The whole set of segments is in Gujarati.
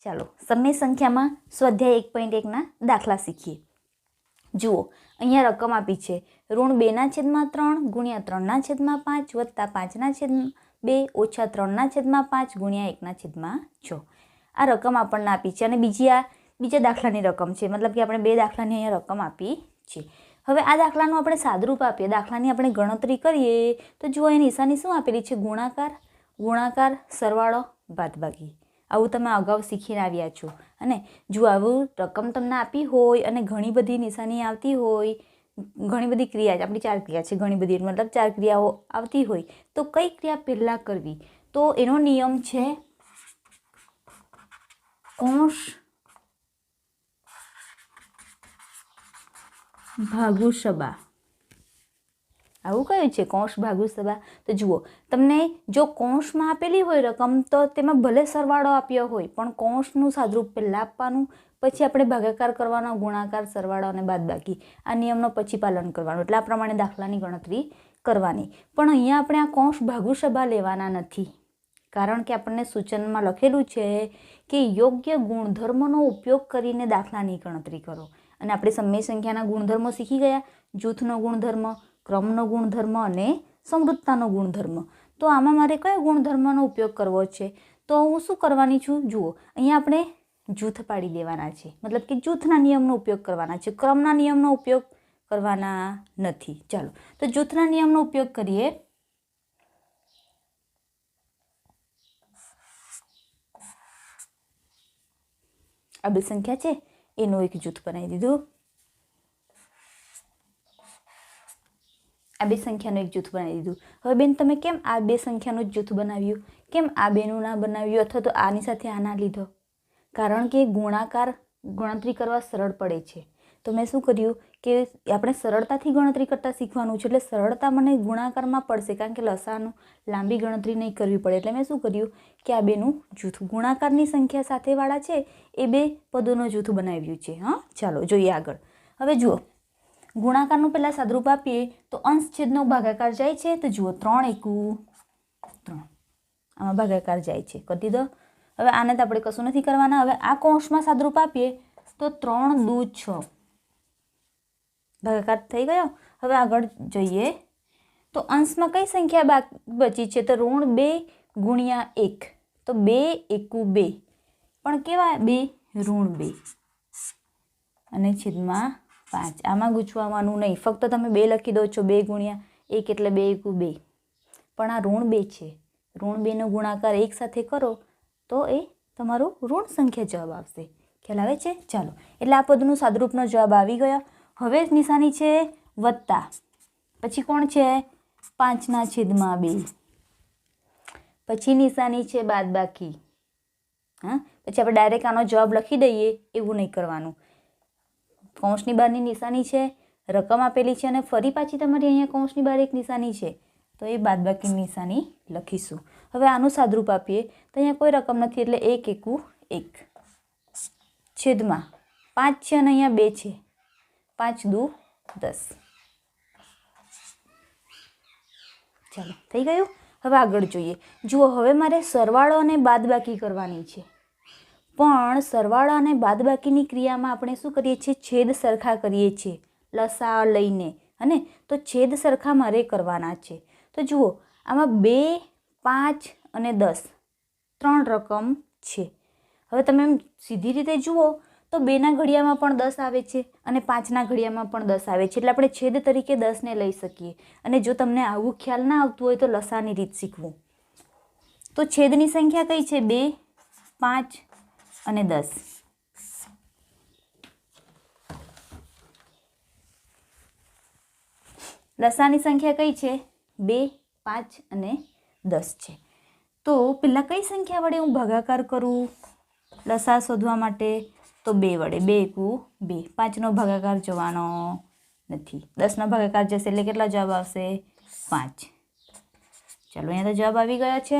ચાલો સમય સંખ્યામાં સ્વાધ્યાય 1.1ના દાખલા શીખીએ. જુઓ અહીંયા રકમ આપી છે ઋણ 2/3 × 3/5 + 5/2 - 3/5 × 1/6. આ રકમ આપણને આપી છે અને બીજા દાખલાની રકમ છે, મતલબ કે આપણે બે દાખલાની અહીંયા રકમ આપી છે. હવે આ દાખલાનું આપણે સાદરૂપ આપીએ, દાખલાની આપણે ગણતરી કરીએ તો જુઓ એ નિશાની શું આપેલી છે? ગુણાકાર, સરવાળો, બાદબાકી. આવું તમે અગાઉ શીખીને આવ્યા છો. અને જો આવું રકમ તમને આપી હોય અને ઘણી બધી નિશાની આવતી હોય, ઘણી બધી ક્રિયા, આપણી 4 ક્રિયા છે, ઘણી બધી મતલબ 4 ક્રિયાઓ આવતી હોય તો કઈ ક્રિયા પહેલાં કરવી? તો એનો નિયમ છે કૌંસ ભાગુ સબા. આવું કયું છે કૌંસ ભાગુ સબા? તો જુઓ તમને જો કૌંસમાં આપેલી હોય રકમ તો તેમાં ભલે સરવાળો આપ્યો હોય પણ કૌંસનું સાદરૂપ પહેલાં આપવાનું, પછી આપણે ભાગાકાર કરવાનો, ગુણાકાર, સરવાળો અને બાદબાકી. આ નિયમનો પછી પાલન કરવાનું, એટલે આ પ્રમાણે દાખલાની ગણતરી કરવાની. પણ અહીંયા આપણે આ કૌંસ ભાગુ સબા લેવાના નથી, કારણ કે આપણને સૂચનમાં લખેલું છે કે યોગ્ય ગુણધર્મનો ઉપયોગ કરીને દાખલાની ગણતરી કરો. અને આપણે સમય સંખ્યાના ગુણધર્મો શીખી ગયા, જૂથનો ગુણધર્મ, ક્રમનો ગુણધર્મ અને સમૃદ્ધતાનો ગુણધર્મ. તો આમાં મારે કયો ગુણધર્મનો ઉપયોગ કરવો છે? તો હું શું કરવાની છું? જુઓ અહીંયા આપણે જૂથ પાડી દેવાના છે, મતલબ કે જૂથના નિયમનો ઉપયોગ કરવાના છે, ક્રમના નિયમનો ઉપયોગ કરવાના નથી. ચાલો તો જૂથના નિયમનો ઉપયોગ કરીએ. આ બે સંખ્યા છે એનું એક જૂથ બનાવી દીધું, આ બે સંખ્યાનું એક જૂથ બનાવી દીધું. હવે બેન તમે કેમ આ બે સંખ્યાનું જ જૂથ બનાવ્યું? કેમ આ બેનું ના બનાવ્યું અથવા તો આની સાથે આ ના લીધો? કારણ કે ગણતરી કરવા સરળ પડે છે. તો મેં શું કર્યું કે આપણે સરળતાથી ગણતરી કરતાં શીખવાનું છે, એટલે સરળતા મને ગુણાકારમાં પડશે, કારણ કે લસાનું લાંબી ગણતરી નહીં કરવી પડે. એટલે મેં શું કર્યું કે આ બેનું જૂથ ગુણાકારની સંખ્યા સાથેવાળા છે એ બે પદોનું જૂથ બનાવ્યું છે. હા ચાલો જોઈએ આગળ. હવે જુઓ ગુણાકારનું પહેલાં સાદરૂપ આપીએ તો અંશ છેદનો ભાગાકાર જાય છે. તો જુઓ 3 × 3, આમાં ભાગાકાર જાય છે, કરી દો. હવે આને તો આપણે કશું નથી કરવાના. હવે આ કૌંસમાં સાદરૂપ આપીએ તો 3 × 2 = 6, ભાગાકાર થઈ ગયો. હવે આગળ જોઈએ તો અંશમાં કઈ સંખ્યા બચી છે? તો ઋણ 2 × 1, તો 2 × 1 = 2, પણ કેવા 2? ઋણ 2 અને છેદમાં 5. આમાં ગૂંચવવાનું નહીં, ફક્ત તમે 2 લખી દો છો, 2 × 1 એટલે 2 × 2, પણ આ ઋણ 2 છે. ઋણ 2 નો ગુણાકાર 1 સાથે કરો તો એ તમારું ઋણ સંખ્યા જવાબ આવશે. ખ્યાલ આવે છે? ચાલો એટલે આ પદનું સાદરૂપનો જવાબ આવી ગયો. હવે નિશાની છે વત્તા, પછી કોણ છે? 5/2, પછી નિશાની છે બાદબાકી. હા પછી આપણે ડાયરેક્ટ આનો જવાબ લખી દઈએ એવું નહીં કરવાનું. કૌંસની બહારની નિશાની છે, રકમ આપેલી છે અને ફરી પાછી તમારી અહીંયા કૌંસની બહાર એક નિશાની છે, તો એ બાદબાકીની નિશાની લખીશું. હવે આનું સાદરૂપ આપીએ તો અહીંયા કોઈ રકમ નથી એટલે 1 × 1 છેદમાં 5 છે અને અહીંયા 2 છે, 5 × 2 = 10. ચાલો થઈ ગયું. હવે આગળ જોઈએ. જુઓ હવે મારે સરવાળો અને બાદબાકી કરવાની છે, પણ સરવાળા અને બાદબાકીની ક્રિયામાં આપણે શું કરીએ છીએ? છેદ સરખા કરીએ છીએ લસા લઈને, અને તો છેદ સરખા મારે કરવાના છે. તો જુઓ આમાં 2, 5 અને 10 3 રકમ છે. હવે તમે એમ સીધી રીતે જુઓ તો 2ના ઘડિયામાં પણ 10 આવે છે અને 5ના ઘડિયામાં પણ 10 આવે છે, એટલે આપણે છેદ તરીકે 10ને લઈ શકીએ. અને જો તમને આવું ખ્યાલ ના આવતું હોય તો લસાની રીત શીખવું. તો છેદની સંખ્યા કઈ છે? 2, 5 અને 10. લસાની સંખ્યા કઈ છે? 2, 5 અને 10 છે. તો પહેલાં કઈ સંખ્યા વડે હું ભાગાકાર કરું લસા શોધવા માટે? તો 2 વડે. 2 × 2, 5નો ભાગાકાર જવાનો નથી, 10નો ભાગાકાર જશે એટલે કેટલા જવાબ આવશે? 5. ચાલો અહીંયા તો જવાબ આવી ગયો છે.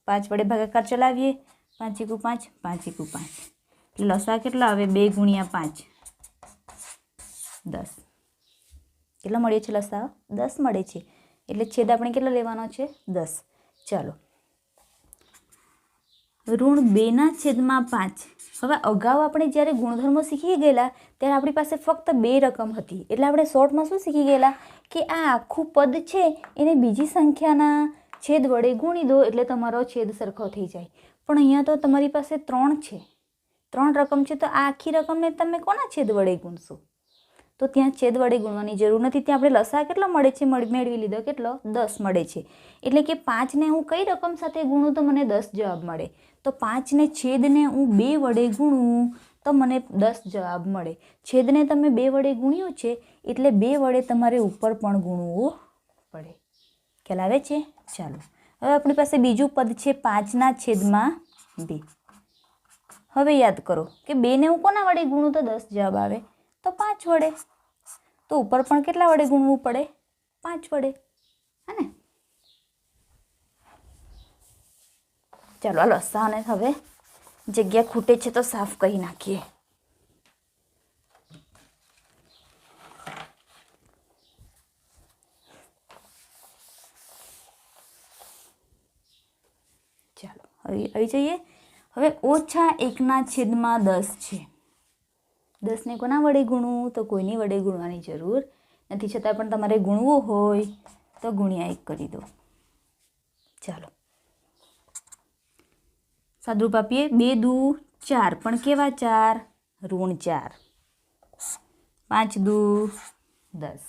5 વડે ભાગાકાર ચલાવીએ, 5 × 5, 5 × 5, એટલે લસા કેટલા આવે? 2 × 5 10. કેટલો મળે છે લસા? 10 મળે છે, એટલે છેદ આપણે કેટલો લેવાનો છે? 10. ચાલો ઋણ 2/5. હવે અગાઉ આપણે જ્યારે ગુણધર્મો શીખી ગયેલા ત્યારે આપણી પાસે ફક્ત 2 રકમ હતી, એટલે આપણે શોર્ટમાં શું શીખી ગયેલા કે આ આખું પદ છે એને બીજી સંખ્યાના છેદ વડે ગુણી દો એટલે તમારો છેદ સરખો થઈ જાય. પણ અહીંયા તો તમારી પાસે 3 છે, 3 રકમ છે, તો આ આખી રકમને તમે કોના છેદ વડે ગુણશો? તો ત્યાં છેદ વડે ગુણવાની જરૂર નથી. ત્યાં આપણે લસા કેટલો મળે છે મેળવી લીધો, કેટલો? 10 મળે છે. એટલે કે 5ને હું કઈ રકમ સાથે ગુણું તો મને 10 જવાબ મળે. તો 5ને છેદને હું 2 વડે ગુણું તો મને 10 જવાબ મળે. છેદને તમે 2 વડે ગુણ્યું છે એટલે 2 વડે તમારે ઉપર પણ ગુણવું પડે. ખ્યાલ આવે છે? ચાલો, હવે આપણી પાસે બીજું પદ છે 5/2. હવે યાદ કરો કે 2ને હું કોના વડે ગુણું તો 10 જવાબ આવે? તો 5 વડે. તો ઉપર પણ કેટલા વડે ગુણવું પડે? 5 વડે, હે ને? ચાલો આ લસાને હવે જગ્યા ખૂટે છે તો સાફ કરી નાખીએ. ચાલો હવે આવી જઈએ. હવે -1/10 છે. 10ને કોના વડે ગુણવું તો કોઈની વડે ગુણવાની જરૂર નથી, છતાં પણ તમારે ગુણવું હોય તો ×1 કરી દો. ચાલો સાદુરૂપ આપીએ. 2 દુ 4, પણ કેવા 4? ઋણ 4. 5 દુ 10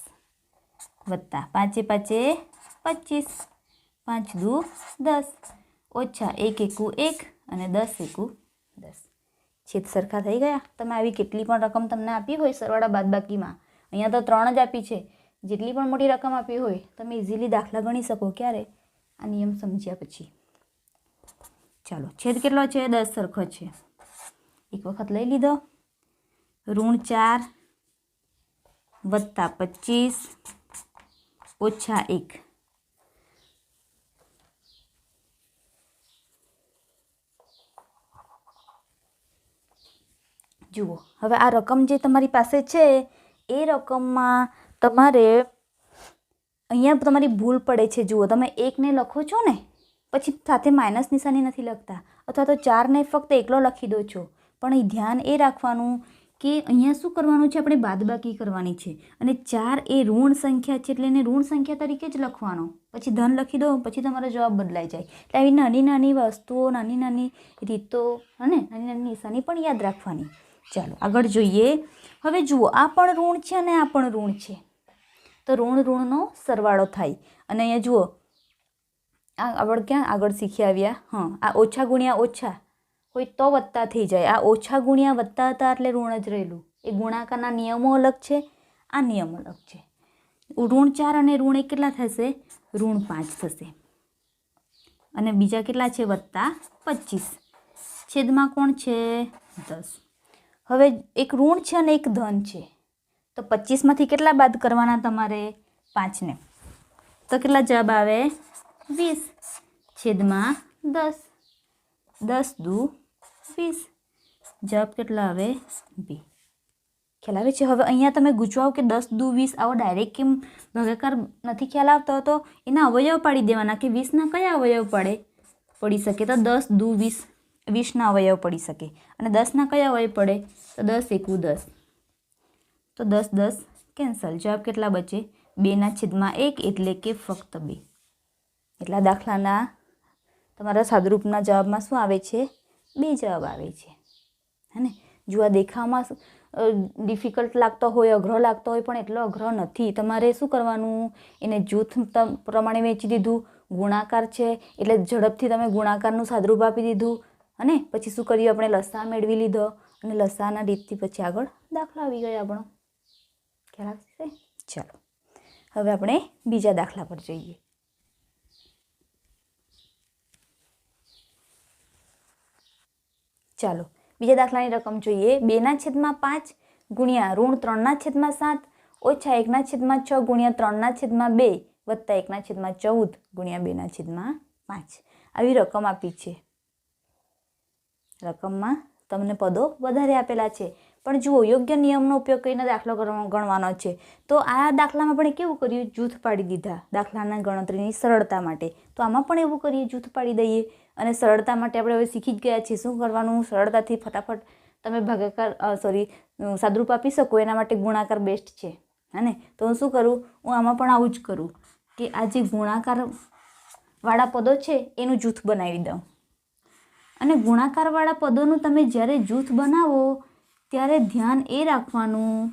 વત્તા 5 × 5 25. 5 દુ 10 ઓછા 1 એકુ 1 અને 10 એકુ 10. છેદ સરખા થઈ ગયા. તમે આવી કેટલી પણ રકમ તમને આપી હોય સરવાળા બાદબાકીમાં, અહીંયા તો 3 જ આપી છે, જેટલી પણ મોટી રકમ આપી હોય તમે ઇઝીલી દાખલા ગણી શકો. ક્યારે? આ નિયમ સમજ્યા પછી. ચાલો છેદ કેટલો છે? 10 સરખો છે. એક વખત લઈ લીધો. ઋણ 4 વત્તા 25 ઓછા 1. જુઓ હવે આ રકમ જે તમારી પાસે છે એ રકમમાં તમારે અહીંયા તમારી ભૂલ પડે છે. જુઓ તમે 1ને લખો છો ને પછી સાથે માઇનસ નિશાની નથી લખતા, અથવા તો 4ને ફક્ત એકલો લખી દો છો. પણ એ ધ્યાન એ રાખવાનું કે અહીંયા શું કરવાનું છે? આપણે બાદબાકી કરવાની છે, અને 4 એ ઋણ સંખ્યા છે એટલે એને ઋણ સંખ્યા તરીકે જ લખવાનો. પછી ધન લખી દો પછી તમારો જવાબ બદલાઈ જાય. એટલે આવી નાની નાની વસ્તુઓ, નાની નાની રીતો અને નાની નાની નિશાની પણ યાદ રાખવાની. ચાલો આગળ જોઈએ. હવે જુઓ આ પણ ઋણ છે અને આ પણ ઋણ છે, તો ઋણનો સરવાળો થાય. અને અહીંયા જુઓ આ ક્યાં આગળ શીખી આવ્યા? હા, આ ઓછા ગુણ્યા ઓછા હોય તો વત્તા થઈ જાય. આ ઓછા ગુણ્યા વત્તા હતા એટલે ઋણ જ રહેલું. એ ગુણાકારના નિયમો અલગ છે, આ નિયમ અલગ છે. ઋણ 4 અને ઋણ 1 કેટલા થશે? ઋણ 5 થશે. અને બીજા કેટલા છે? વત્તા 25. છેદમાં કોણ છે? 10. હવે એક ઋણ છે અને એક ધન છે, તો 25માંથી કેટલા બાદ કરવાના તમારે? 5ને. તો કેટલા જવાબ આવે? 20. છેદમાં 10. 10 દુ 20. જવાબ કેટલા આવે? 2. ખ્યાલ આવે છે? હવે અહીંયા તમે ગુચવાઓ કે 10 દુ 20 આવો ડાયરેક્ટ કેમ ભાગાકાર નથી ખ્યાલ આવતો, તો એના અવયવ પાડી દેવાના કે 20ના કયા અવયવ પડી શકે? તો 10 દુ 20, 20ના અવયવ પડી શકે. અને 10ના કયા અવયવ પડે? તો 10 એકુ 10. તો 10 10 કેન્સલ. જવાબ કેટલા બચે? 2/1 એટલે કે ફક્ત 2. એટલા દાખલાના તમારા સાદુરૂપના જવાબમાં શું આવે છે? 2 જવાબ આવે છે, હે ને? જો આ દેખાવમાં ડિફિકલ્ટ લાગતો હોય, અઘરો લાગતો હોય, પણ એટલો અઘરો નથી. તમારે શું કરવાનું? એને જૂથ પ્રમાણે વેચી દીધું. ગુણાકાર છે એટલે ઝડપથી તમે ગુણાકારનું સાદુરૂપ આપી દીધું, અને પછી શું કર્યું? આપણે લસા મેળવી લીધો, અને લસાના રીતથી પછી આગળ દાખલા આવી ગયા આપણો. ખ્યાલ આવશે? ચાલો હવે આપણે બીજા દાખલા પર જઈએ. ચાલો બીજા દાખલાની રકમ જોઈએ. 2/5 ગુણ્યા ઋણ 3/7 ઓછા 1/6 ગુણ્યા 3/2 વત્તા 1/14 ગુણ્યા 2/5. આવી રકમ આપી છે. રકમમાં તમને પદો વધારે આપેલા છે. પણ જુઓ, યોગ્ય નિયમનો ઉપયોગ કરીને દાખલો ગણવાનો છે. તો આ દાખલામાં આપણે કેવું કર્યું? જૂથ પાડી દીધા દાખલાના ગણતરીની સરળતા માટે. તો આમાં પણ એવું કરીએ, જૂથ પાડી દઈએ. અને સરળતા માટે આપણે હવે શીખી જ ગયા છીએ શું કરવાનું. સરળતાથી ફટાફટ તમે સાદુરૂપ આપી શકો એના માટે ગુણાકાર બેસ્ટ છે. હે ને? તો હું શું કરું? હું આમાં પણ આવું જ કરું કે આ જે ગુણાકારવાળા પદો છે એનું જૂથ બનાવી દઉં. અને ગુણાકારવાળા પદોનું તમે જ્યારે જૂથ બનાવો ત્યારે ધ્યાન એ રાખવાનું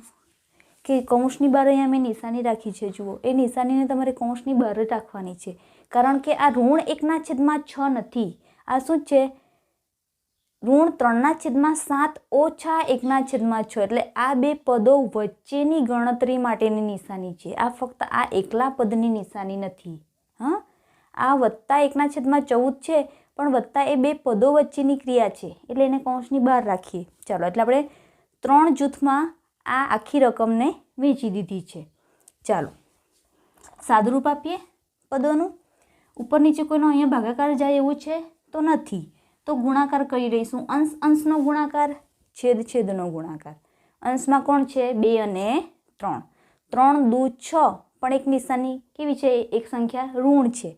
કે કૌંસની બહાર અહીંયા મેં નિશાની રાખી છે. જુઓ, એ નિશાનીને તમારે કૌંસની બહાર જ રાખવાની છે. કારણ કે આ ઋણ 1/6 નથી. આ શું છે? ઋણ 3/7 ઓછા 1/6. એટલે આ બે પદો વચ્ચેની ગણતરી માટેની નિશાની છે. આ ફક્ત આ એકલા પદની નિશાની નથી. હા, આ વત્તા 1/14 છે, પણ વત્તા એ બે પદો વચ્ચેની ક્રિયા છે. એટલે એને કૌંસની બહાર રાખીએ. ચાલો, એટલે આપણે 3 જૂથમાં આ આખી રકમને વહેંચી દીધી છે. ચાલો, સાદુરૂપ આપીએ પદોનું. ઉપર નીચે કોઈનો અહીંયા ભાગાકાર જાય એવું છે તો નથી. તો ગુણાકાર કરી લઈશું. અંશનો ગુણાકાર, છેદનો ગુણાકાર. અંશમાં કોણ છે? 2 અને 3. 3 દુ 6, પણ એક નિશાની કેવી છે? એક સંખ્યા ઋણ છે.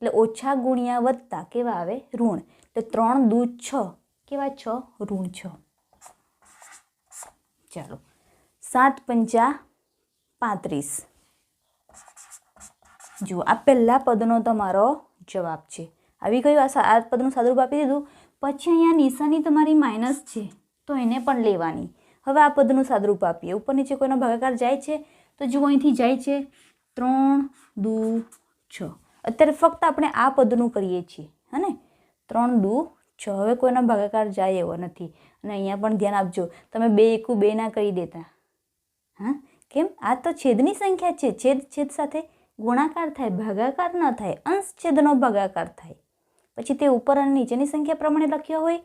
એટલે ઓછા ગુણ્યા વત્તા કેવા આવે? ઋણ. એટલે 3 દુ 6 કેવા? 6 ઋણ 6. ચાલો, 7 પંચા 35. જુઓ, આ પહેલા પદનો તમારો જવાબ છે. આવી ગયું. આ પદનું સાદુરૂપ આપી દીધું. પછી અહીંયા નિશાની તમારી માઇનસ છે તો એને પણ લેવાની. હવે આ પદનું સાદુરૂપ આપીએ. ઉપર નીચે કોઈનો ભાગાકાર જાય છે તો જુઓ, અહીંથી જાય છે 3 દુ 6. અત્યારે ફક્ત આપણે આ પદનું કરીએ છીએ. હે ને? 3 દુ 6. હવે કોઈનો ભાગાકાર જાય એવો નથી. અને અહીંયા પણ ધ્યાન આપજો, તમે 2 એકુ 2 ના કરી દેતા. હા, કેમ? આ તો છેદની સંખ્યા છે. છેદ સાથે ગુણાકાર થાય, ભાગાકાર ન થાય. અંશ છેદનો ભાગાકાર થાય. પછી તે ઉપર અને નીચેની સંખ્યા પ્રમાણે લખ્યો હોય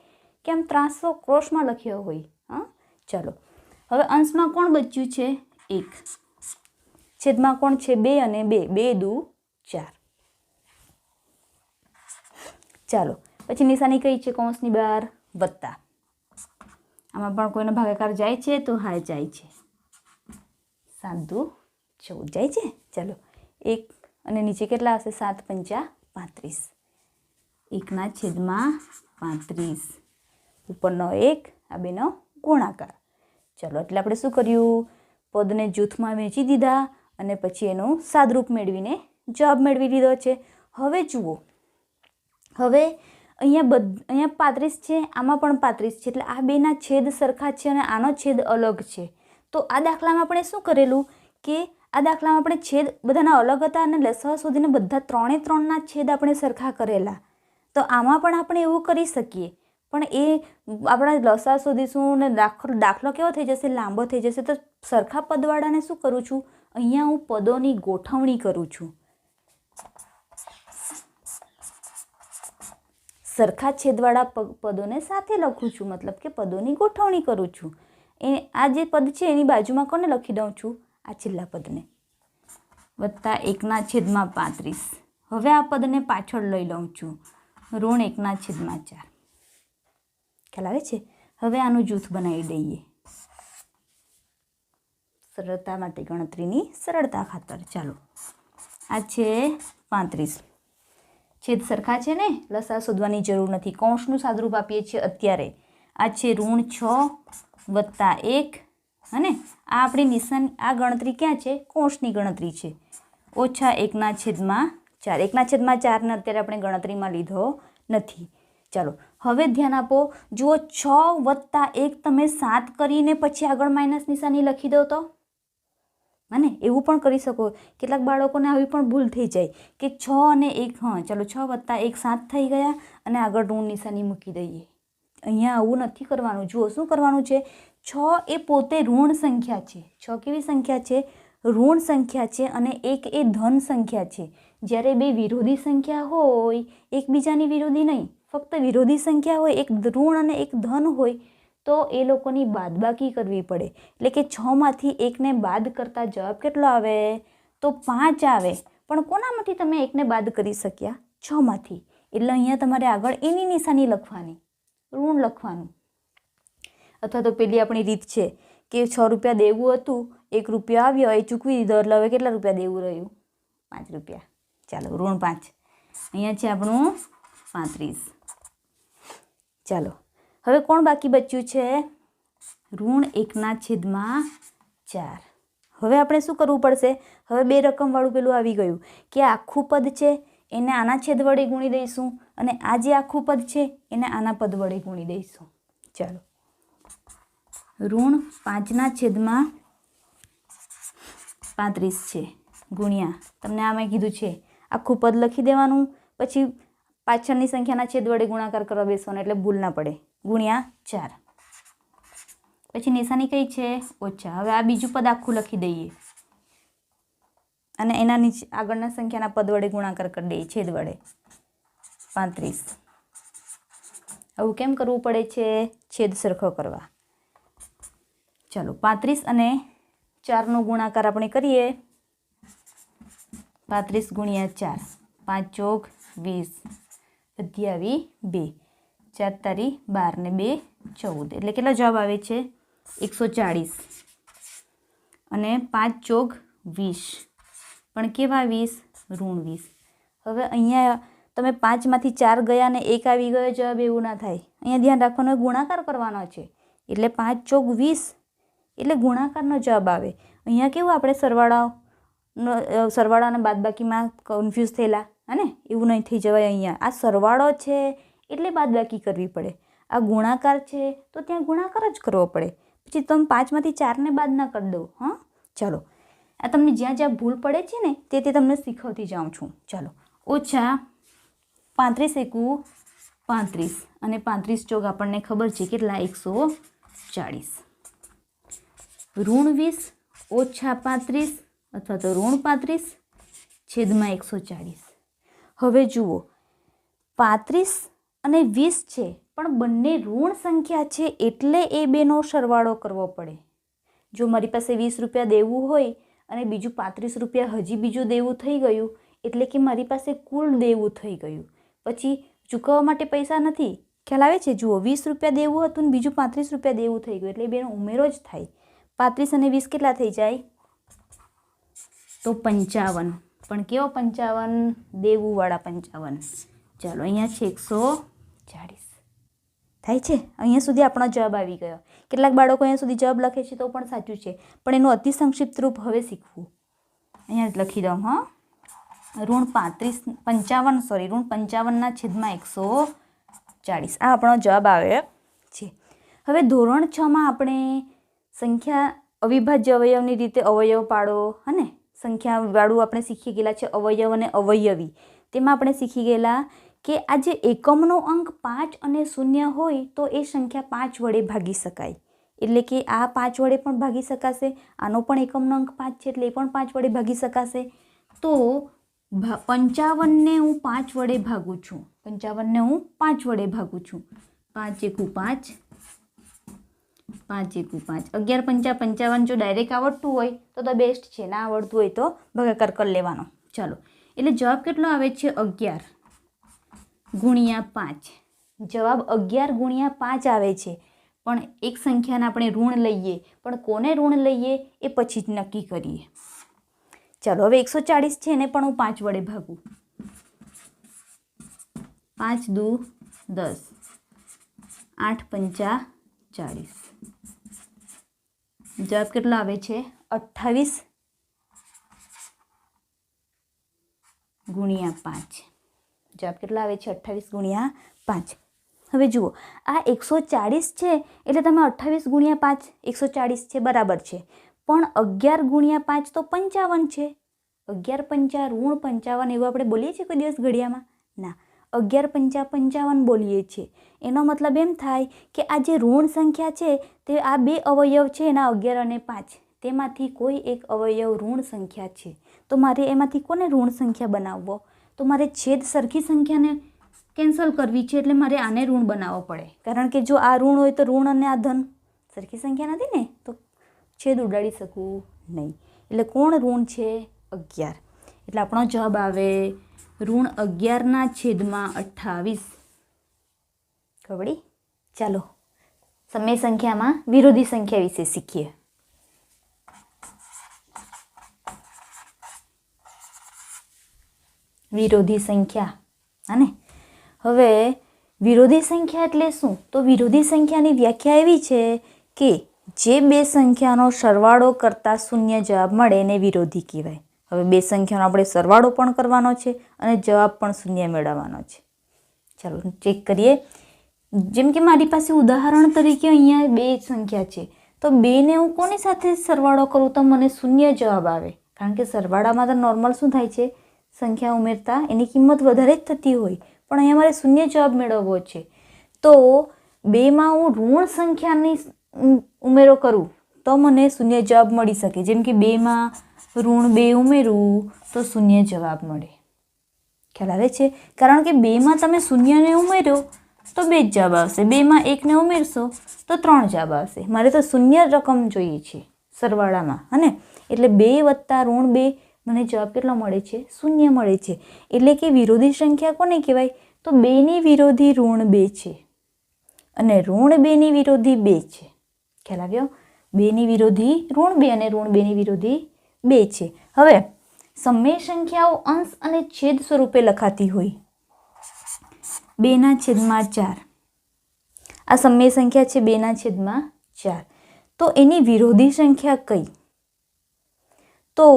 કેમ ત્રાસો ક્રોસમાં લખ્યો હોય. હા, ચાલો. હવે અંશમાં કોણ બચ્યું છે? 1. છેદમાં કોણ છે? 2 અને 2. 2 દુ 4. ચાલો, પછી નિશાની કઈ છે? કૌંસની બહાર વત્તા. આમાં પણ કોઈનો ભાગાકાર જાય છે તો હા, જાય છે. 7 દુ 14 જાય છે. ચાલો, 1 અને નીચે કેટલા હશે? 7 પંચા 35. 1/35. ઉપરનો 1, આ બેનો ગુણાકાર. ચલો, એટલે આપણે શું કર્યું? પદને જૂથમાં વહેંચી દીધા અને પછી એનું સાદુરૂપ મેળવીને જવાબ મેળવી લીધો છે. હવે જુઓ, હવે અહીંયા 35 છે, આમાં પણ 35 છે. એટલે આ બેના છેદ સરખા છે અને આનો છેદ અલગ છે. તો આ દાખલામાં આપણે શું કરેલું કે આ દાખલામાં આપણે છેદ બધાના અલગ હતા અને લસાઅ શોધીને બધા 3 છેદ આપણે સરખા કરેલા. તો આમાં પણ આપણે એવું કરી શકીએ, પણ એ આપણે લસાઅ શોધીશું ને દાખલો કેવો થઈ જશે? લાંબો થઈ જશે. તો સરખા પદવાળાને શું કરું છું? અહીંયા હું પદોની ગોઠવણી કરું છું. સરખા છેદવાળા પદોને સાથે લખું છું, મતલબ કે પદોની ગોઠવણી કરું છું. આ જે પદ છે એની બાજુમાં કોને લખી દઉં છું? આ છેલ્લા પદને. વત્તા 1/35. હવે આ પદને પાછળ લઈ લઉં છું. ઋણ 1/4. ખ્યાલ આવે છે? હવે આનું જૂથ બનાવી દઈએ સરળતા માટે, ગણતરીની સરળતા ખાતર. ચાલો, આ છે 35. છેદ સરખા છે ને, લસાઅ શોધવાની જરૂર નથી. કૌંસનું સાદુરૂપ આપીએ છીએ અત્યારે. આ છે ઋણ 6 વત્તા 1. અને આ આપણી નિશાની, આ ગણતરી ક્યાં છે? કૌંસની ગણતરી છે. ઓછા 1/4. 1/4 ને અત્યારે આપણે ગણતરીમાં લીધો નથી. ચાલો, હવે ધ્યાન આપો. જુઓ, 6 વત્તા 1 તમે 7 કરીને પછી આગળ માઇનસ નિશાની લખી દો તો. અને એવું પણ કરી શકો. કેટલાક બાળકોને આવી પણ ભૂલ થઈ જાય કે 6 અને 1, હા ચાલો 6 વત્તા 1 7 થઈ ગયા અને આગળ ઋણ નિશાની મૂકી દઈએ. અહીંયા આવું નથી કરવાનું. જુઓ, શું કરવાનું છે? 6 એ પોતે ઋણ સંખ્યા છે. 6 કેવી સંખ્યા છે? ઋણ સંખ્યા છે. અને 1 એ ધન સંખ્યા છે. જ્યારે બે વિરોધી સંખ્યા હોય, એકબીજાની વિરોધી નહીં, ફક્ત વિરોધી સંખ્યા હોય, એક ઋણ અને એક ધન હોય, તો એ લોકોની બાદબાકી કરવી પડે. એટલે કે 6માંથી 1ને બાદ કરતા જવાબ કેટલો આવે? તો 5 આવે. પણ કોનામાંથી તમે 1ને બાદ કરી શક્યા? 6માંથી. એટલે અહીંયા તમારે આગળ એની નિશાની લખવાની, ઋણ લખવાનું. અથવા તો પેલી આપણી રીત છે કે 6 રૂપિયા દેવું હતું, 1 રૂપિયો આવ્યો એ ચૂકવી દીધો એટલે હવે કેટલા રૂપિયા દેવું રહ્યું? 5 રૂપિયા. ચાલો ઋણ 5. અહીંયા છે આપણું 35. ચાલો હવે કોણ બાકી બચ્યું છે? ઋણ 1/4. હવે આપણે શું કરવું પડશે? હવે 2 રકમવાળું પેલું આવી ગયું કે આખું પદ છે એને આના છેદ વડે ગુણી દઈશું અને આ જે આખું પદ છે એને આના પદ વડે ગુણી દઈશું. ચાલો ઋણ 5/35 છે ગુણ્યા તમને આમાં કીધું છે આખું પદ લખી દેવાનું, પછી પાછળની સંખ્યાના છેદ વડે ગુણાકાર કરવા બેસવાનો એટલે ભૂલ ના પડે, ગુણ્યા 4. પછી નિશાની કઈ છે? ઓછા. હવે આ બીજું પદ આખું લખી દઈએ અને એના નીચે આગળના સંખ્યાના પદ વડે ગુણાકાર કરી દઈએ છેદ વડે. 35. આવું કેમ કરવું પડે છે? છેદ સરખો કરવા. ચાલો 35 અને 4નો ગુણાકાર આપણે કરીએ. 35 ગુણ્યા 4, 5 ચોક 20, અધ્યાવી 2, 4 તારી 12 ને 2 14, એટલે કેટલો જવાબ આવે છે? 140. અને 5 ચોક 20 પણ કેવા 20? ઋણ 20. હવે અહીંયા તમે 5માંથી 4 ગયા ને 1 આવી ગયો જવાબ, એવું ના થાય. અહીંયા ધ્યાન રાખવાનું ગુણાકાર કરવાનો છે એટલે 5 ચોક 20 એટલે ગુણાકારનો જવાબ આવે. અહીંયા કેવું આપણે સરવાળા અને બાદબાકીમાં કન્ફ્યુઝ થયેલા હે, એવું નહીં થઈ જવાય. અહીંયા આ સરવાળો છે એટલે બાદબાકી કરવી પડે, આ ગુણાકાર છે તો ત્યાં ગુણાકાર જ કરવો પડે. પછી તમે 5માંથી 4ને બાદ ના કરી દો. હા ચાલો આ તમને જ્યાં જ્યાં ભૂલ પડે છે ને તે તમને શીખવતી જાઉં છું. ચાલો ઓછા 35 એકુ 35 અને 35 ચોક આપણને ખબર છે કેટલા? 140. ઋણ 20 ઓછા 35 અથવા તો ઋણ 35 છેદમાં 140. હવે જુઓ 35 અને 20 છે પણ બંને ઋણ સંખ્યા છે એટલે એ બેનો સરવાળો કરવો પડે. જો મારી પાસે 20 રૂપિયા દેવું હોય અને બીજું 35 રૂપિયા હજી બીજું દેવું થઈ ગયું એટલે કે મારી પાસે કુલ દેવું થઈ ગયું. પછી ચૂકવવા માટે પૈસા નથી, ખ્યાલ આવે છે? જુઓ 20 રૂપિયા દેવું હતું ને બીજું 35 રૂપિયા દેવું થઈ ગયું એટલે બેનો ઉમેરો જ થાય. 35 અને 20 કેટલા થઈ જાય? તો 55. પણ કેવો 55? દેવુંવાળા 55. ચાલો અહીંયા છે 140. થાય છે? અહીંયા સુધી આપણો જવાબ આવી ગયો. કેટલાક બાળકો અહીંયા સુધી જવાબ લખે છે તો પણ સાચું છે, પણ એનું અતિ સંક્ષિપ્ત રૂપ હવે શીખવું. અહીંયા જ લખી દઉં. હા ઋણ 55 છેદમાં 140 આ આપણો જવાબ આવે છે. હવે ધોરણ 6માં આપણે સંખ્યા અવિભાજ્ય અવયવની રીતે અવયવ પાડો અને સંખ્યાવાળું આપણે શીખી ગયેલા છે અવયવ અને અવયવી. તેમાં આપણે શીખી ગયેલા કે આ જે એકમનો અંક 5 અને 0 હોય તો એ સંખ્યા 5 વડે ભાગી શકાય. એટલે કે આ 5 વડે પણ ભાગી શકાશે, આનો પણ એકમનો અંક 5 છે એટલે એ પણ 5 વડે ભાગી શકાશે. તો 55ને હું 5 વડે ભાગું છું. 55ને હું 5 વડે ભાગું છું. 5 એકુ 5, 5 એકુ 5, 11 પંચા 55. જો ડાયરેક્ટ આવડતું હોય તો બેસ્ટ છે, ના આવડતું હોય તો ભાગાકાર કરી લેવાનો. ચાલો એટલે જવાબ કેટલો આવે છે? 11 ગુણ્યા 5. જવાબ 11 ગુણ્યા 5 આવે છે. પણ એક સંખ્યાને આપણે ઋણ લઈએ, પણ કોને ઋણ લઈએ એ પછી જ નક્કી કરીએ. ચાલો હવે 140 છે એને પણ હું 5 વડે ભાગું. 5 દુ 10, 8 પંચા 40. જવાબ કેટલો આવે છે? 28 ગુણ્યા 5. જવાબ કેટલો આવે છે? 28 ગુણ્યા 5. હવે જુઓ આ 140 છે એટલે તમે 28 ગુણ્યા 5 140 છે બરાબર છે, પણ 11 ગુણ્યા 5 તો 55 છે. 11 પંચા ઋણ 55 એવું આપણે બોલીએ છીએ કોઈ દિવસ ઘડિયામાં? ના, 11 પંચા 55 બોલીએ છીએ. એનો મતલબ એમ થાય કે આ જે ઋણ સંખ્યા છે તે આ બે અવયવ છે એના 11 અને 5 તેમાંથી કોઈ એક અવયવ ઋણ સંખ્યા છે. તો મારે એમાંથી કોને ઋણ સંખ્યા બનાવવો? તો મારે છેદ સરખી સંખ્યાને કેન્સલ કરવી છે એટલે મારે આને ઋણ બનાવવો પડે. કારણ કે જો આ ઋણ હોય તો ઋણ અને આ ધન સરખી સંખ્યા નથી ને, તો છેદ ઉડાડી શકું નહીં. એટલે કોણ ઋણ છે? 11. એટલે આપણો જવાબ આવે ઋણ 11 છેદમાં 28. ખબડી? ચાલો સમય સંખ્યામાં વિરોધી સંખ્યા વિશે શીખીએ. વિરોધી સંખ્યા. અને હવે વિરોધી સંખ્યા એટલે શું? તો વિરોધી સંખ્યાની વ્યાખ્યા એવી છે કે જે બે સંખ્યાનો સરવાળો કરતાં શૂન્ય જવાબ મળે એને વિરોધી કહેવાય. હવે બે સંખ્યાનો આપણે સરવાળો પણ કરવાનો છે અને જવાબ પણ શૂન્ય મેળવવાનો છે. ચાલો ચેક કરીએ. જેમ કે મારી પાસે ઉદાહરણ તરીકે અહીંયા બે સંખ્યા છે, તો બેને હું કોની સાથે સરવાળો કરું તો મને શૂન્ય જવાબ આવે, કારણ કે સરવાળામાં તો નોર્મલ શું થાય છે, સંખ્યા ઉમેરતા એની કિંમત વધારે જ થતી હોય, પણ અહીંયા મારે શૂન્ય જવાબ મેળવવો છે. તો બેમાં હું ઋણ સંખ્યાની ઉમેરો કરું તો મને શૂન્ય જવાબ મળી શકે. જેમ કે બેમાં ઋણ 2 ઉમેરું તો શૂન્ય જવાબ મળે. ખ્યાલ આવે છે? કારણ કે બેમાં તમે શૂન્યને ઉમેર્યો તો 2 જ જવાબ આવશે, બેમાં 1ને ઉમેરશો તો 3 જવાબ આવશે. મારે તો શૂન્ય રકમ જોઈએ છે સરવાળામાં, અને એટલે 2 વત્તા ઋણ 2 મને જવાબ કેટલો મળે છે? શૂન્ય મળે છે. એટલે કે વિરોધી સંખ્યા કોને કહેવાય? તો 2ની વિરોધી ઋણ 2 છે અને ઋણ 2ની વિરોધી 2 છે. ખ્યાલ આવ્યો? 2ની વિરોધી ઋણ 2 અને ઋણ 2ની વિરોધી 2 છે. હવે સમય સંખ્યાઓ અંશ અને છેદ સ્વરૂપે લખાતી હોય. 2/4 આ સમય સંખ્યા છે 2/4. તો એની વિરોધી સંખ્યા કઈ? તો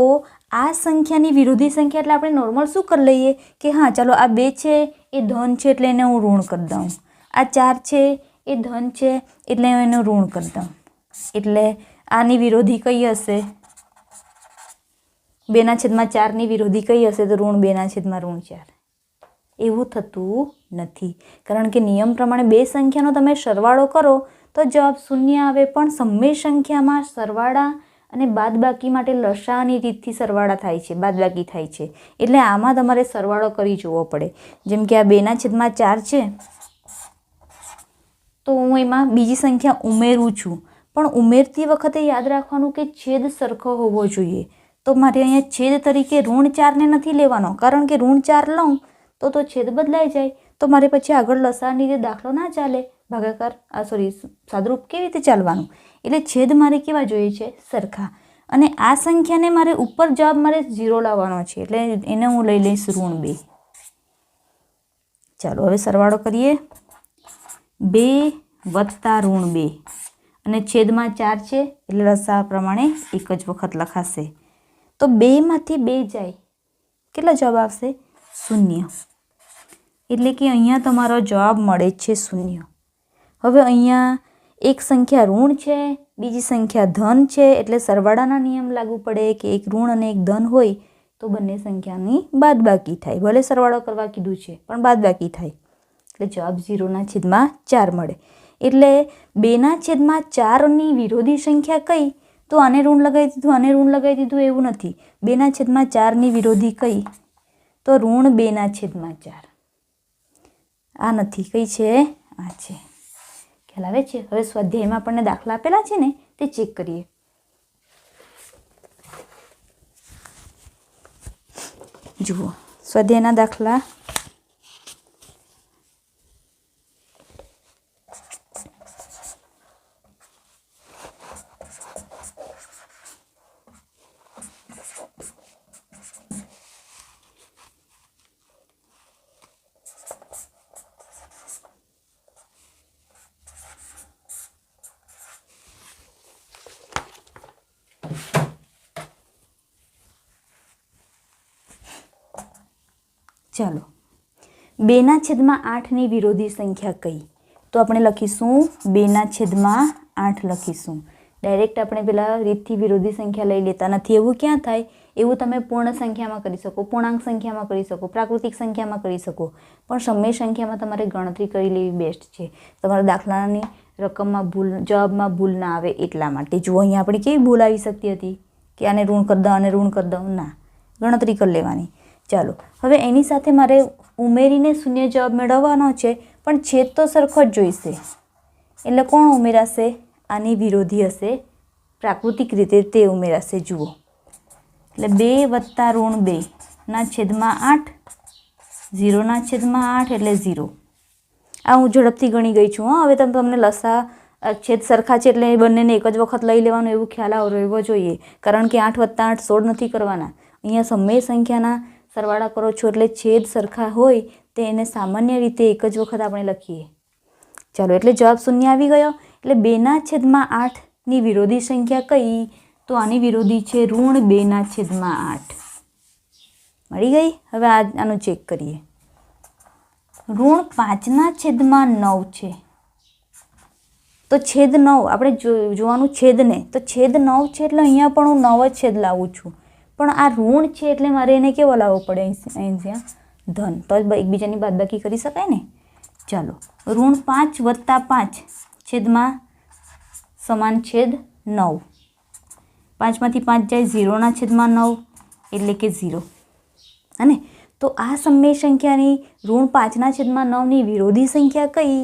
આ સંખ્યાની વિરોધી સંખ્યા એટલે આપણે નોર્મલ શું કરી લઈએ કે હા ચાલો આ 2 છે એ ધન છે એટલે એને હું ઋણ કરી દઉં, આ 4 છે એ ધન છે એટલે હું એનું ઋણ કરી દઉં. એટલે આની વિરોધી કઈ હશે? 2/4ની વિરોધી કઈ હશે? તો ઋણ 2/4. એવું થતું નથી, કારણ કે નિયમ પ્રમાણે બે સંખ્યાનો તમે સરવાળો કરો તો જવાબ શૂન્ય આવે, પણ સમય સંખ્યામાં સરવાળા અને બાદબાકી માટે લસાઅની રીતથી સરવાળા થાય છે, બાદબાકી થાય છે. એટલે આમાં તમારે સરવાળો કરી જોવો પડે. જેમ કે આ 2/4 છે તો હું એમાં બીજી સંખ્યા ઉમેરું છું, પણ ઉમેરતી વખતે યાદ રાખવાનું કે છેદ સરખો હોવો જોઈએ. તો મારે અહીંયા છેદ તરીકે ઋણ 4ને નથી લેવાનો, કારણ કે ઋણ 4 લઉં તો છેદ બદલાઈ જાય, તો મારે પછી આગળ લસાઅની રીતે દાખલો ના ચાલે. ભાગાકાર સાદુરૂપ કેવી રીતે ચાલવાનું? એટલે છેદ મારે કેવા જોઈએ છે? સરખા. અને આ સંખ્યાને મારે ઉપર જવાબ મારે 0 લાવવાનો છે, એટલે એને હું લઈ લઈશ ઋણ 2. ચાલો હવે સરવાળો કરીએ. 2 વત્તા ઋણ 2 અને છેદમાં 4 છે એટલે લસા પ્રમાણે એક જ વખત લખાશે. તો 2માંથી 2 જાય, કેટલો જવાબ આવશે? 0. એટલે કે અહીંયા તમારો જવાબ મળે છે 0. હવે અહીંયા એક સંખ્યા ઋણ છે, બીજી સંખ્યા ધન છે, એટલે સરવાળાના નિયમ લાગુ પડે કે એક ઋણ અને એક ધન હોય તો બંને સંખ્યાની બાદબાકી થાય. ભલે સરવાળો કરવા કીધું છે પણ બાદબાકી થાય, એટલે જવાબ 0/4 મળે. એટલે 2/4ની વિરોધી સંખ્યા કઈ? તો આને ઋણ લગાવી દીધું, આને ઋણ લગાવી દીધું એવું નથી. 2/4ની વિરોધી કઈ? તો ઋણ 2/4. આ નથી, કઈ છે? આ છે. ખ્યાલ આવે છે? હવે સ્વાધ્યાયમાં આપણને દાખલા આપેલા છે ને તે ચેક કરીએ. જુઓ સ્વાધ્યાયના દાખલા. ચાલો 2/8ની વિરોધી સંખ્યા કઈ? તો આપણે લખીશું 2/8 લખીશું. ડાયરેક્ટ આપણે પેલા રીતથી વિરોધી સંખ્યા લઈ લેતા નથી. એવું ક્યાં થાય? એવું તમે પૂર્ણ સંખ્યામાં કરી શકો, પૂર્ણાંક સંખ્યામાં કરી શકો, પ્રાકૃતિક સંખ્યામાં કરી શકો, પણ સમય સંખ્યામાં તમારે ગણતરી કરી લેવી બેસ્ટ છે. તમારા દાખલાની રકમમાં ભૂલ, જવાબમાં ભૂલ ના આવે એટલા માટે. જુઓ અહીંયા આપણે કેવી ભૂલ આવી શકતી હતી કે આને ઋણ કરી દઉં, આને ઋણ કરી દઉં. ના, ગણતરી કરી લેવાની. ચાલો હવે એની સાથે મારે ઉમેરીને શૂન્ય જવાબ મેળવવાનો છે, પણ છેદ તો સરખો જ જોઈશે. એટલે કોણ ઉમેરાશે? આની વિરોધી હશે, પ્રાકૃતિક રીતે તે ઉમેરાશે. જુઓ એટલે 2 વત્તા ઋણ 2/8, 0/8 એટલે 0. આ હું ઝડપથી ગણી ગઈ છું. હવે તમને લસા છેદ સરખા છે એટલે બંનેને એક જ વખત લઈ લેવાનું એવું ખ્યાલ રહેવો જોઈએ, કારણ કે 8 + 8 16 નથી કરવાના. અહીંયા સમય સંખ્યાના સરવાળા કરો છો એટલે છેદ સરખા હોય તે એને સામાન્ય રીતે એક જ વખત આપણે લખીએ. ચાલો, એટલે જવાબ 0 આવી ગયો. એટલે 2/8ની વિરોધી સંખ્યા કઈ? તો આની વિરોધી છે -2/8. મળી ગઈ. હવે આનું ચેક કરીએ. -5/9 છે તો છેદ 9 આપણે જોવાનું છેદને, તો છેદ 9 છે એટલે અહીંયા પણ હું 9 જ છેદ લાવું છું, પણ આ ઋણ છે એટલે મારે એને કેવો લાવવો પડે? અહીંયા ધન, તો એકબીજાની બાદબાકી કરી શકાય ને. ચાલો, -5 + 5 છેદમાં સમાન છેદ 9. 5માંથી 5 જાય 0/9 એટલે કે 0. અને તો આ સમય સંખ્યાની -5/9ની વિરોધી સંખ્યા કઈ?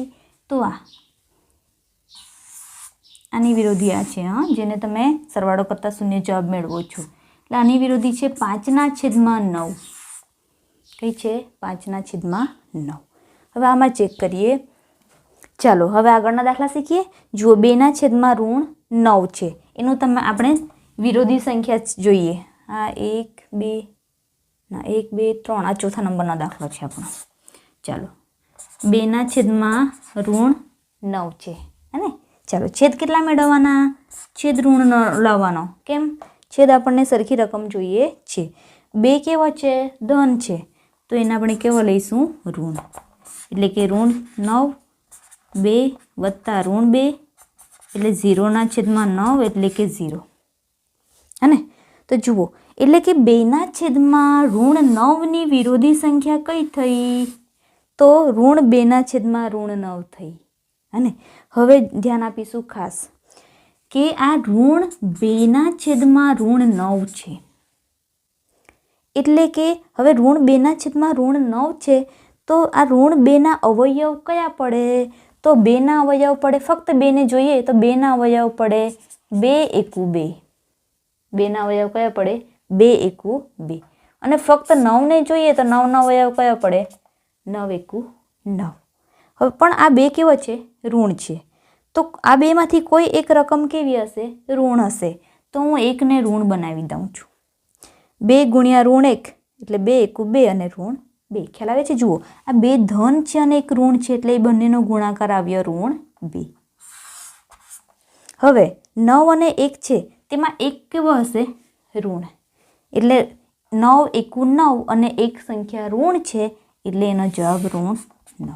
તો આની વિરોધી આ છે, જેને તમે સરવાળો કરતા શૂન્ય જવાબ મેળવો છો. એટલે આની વિરોધી છે 5/9. કઈ છે? 5/9. હવે આમાં ચેક કરીએ. ચાલો, હવે આગળના દાખલા શીખીએ. જુઓ, 2/9 છે, એનું આપણે વિરોધી સંખ્યા જોઈએ. આ 1 2 3 આ ચોથા નંબરનો દાખલો છે આપણો. ચાલો, 2/9 છે, હે ને? ચાલો, છેદ કેટલા મેળવવાના? છેદ ઋણ લાવવાનો. કેમ? છેદ આપણને સરખી રકમ જોઈએ છે. 2 કેવો છે? ધન છે, તો એને આપણે કેવો લઈશું? ઋણ. એટલે કે -9 2 વત્તા -2 એટલે 0/9 એટલે કે 0. હે ને? તો જુઓ, એટલે કે 2/9ની વિરોધી સંખ્યા કઈ થઈ? તો -2/9 થઈ. અને હવે ધ્યાન આપીશું ખાસ કે આ -2/9 છે. એટલે કે હવે -2/9 છે, તો આ -2ના અવયવ કયા પડે? તો 2ના અવયવ પડે. ફક્ત 2ને જોઈએ તો 2ના અવયવ પડે 2 એકુ 2. 2ના અવયવ કયા પડે? 2 એકુ 2. અને ફક્ત 9ને જોઈએ તો 9ના અવયવ કયા પડે? 9 એકુ 9. હવે પણ આ 2 કેવો છે? ઋણ છે. તો આ બેમાંથી કોઈ એક રકમ કેવી હશે? ઋણ હશે. તો હું 1ને ઋણ બનાવી દઉં છું. 2 × -1 એટલે 2 એકુ 2 અને ઋણ 2. ખ્યાલ આવે છે? જુઓ, આ 2 ધન છે અને એક ઋણ છે, એટલે એ બંનેનો ગુણાકાર આવ્યો -2. હવે 9 અને 1 છે, તેમાં 1 કેવો હશે? ઋણ. એટલે 9 એકુ 9 અને એક સંખ્યા ઋણ છે, એટલે એનો જવાબ -9.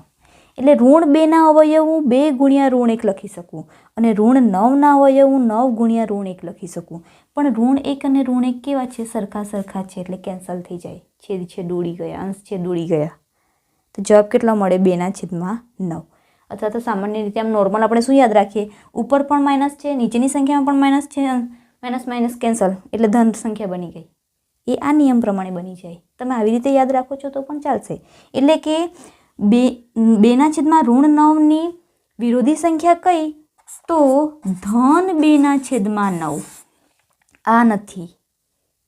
એટલે -2ના અવયવ હું 2 × -1 લખી શકું અને -9ના અવયવ હું 9 × -1 લખી શકું. પણ -1 અને -1 કેવા છે? સરખા છે, એટલે કેન્સલ થઈ જાય. છેદ ઉડી ગયા, અંશ છેદ ઉડી ગયા. તો જવાબ કેટલો મળે? 2/9. અથવા તો સામાન્ય રીતે આમ નોર્મલ આપણે શું યાદ રાખીએ? ઉપર પણ માઇનસ છે, નીચેની સંખ્યામાં પણ માઇનસ છે, માઇનસ કેન્સલ એટલે ધન સંખ્યા બની ગઈ. એ આ નિયમ પ્રમાણે બની જાય. તમે આવી રીતે યાદ રાખો છો તો પણ ચાલશે. એટલે કે 2/9ની વિરોધી સંખ્યા કઈ? તો ધન 2/9. આ નથી.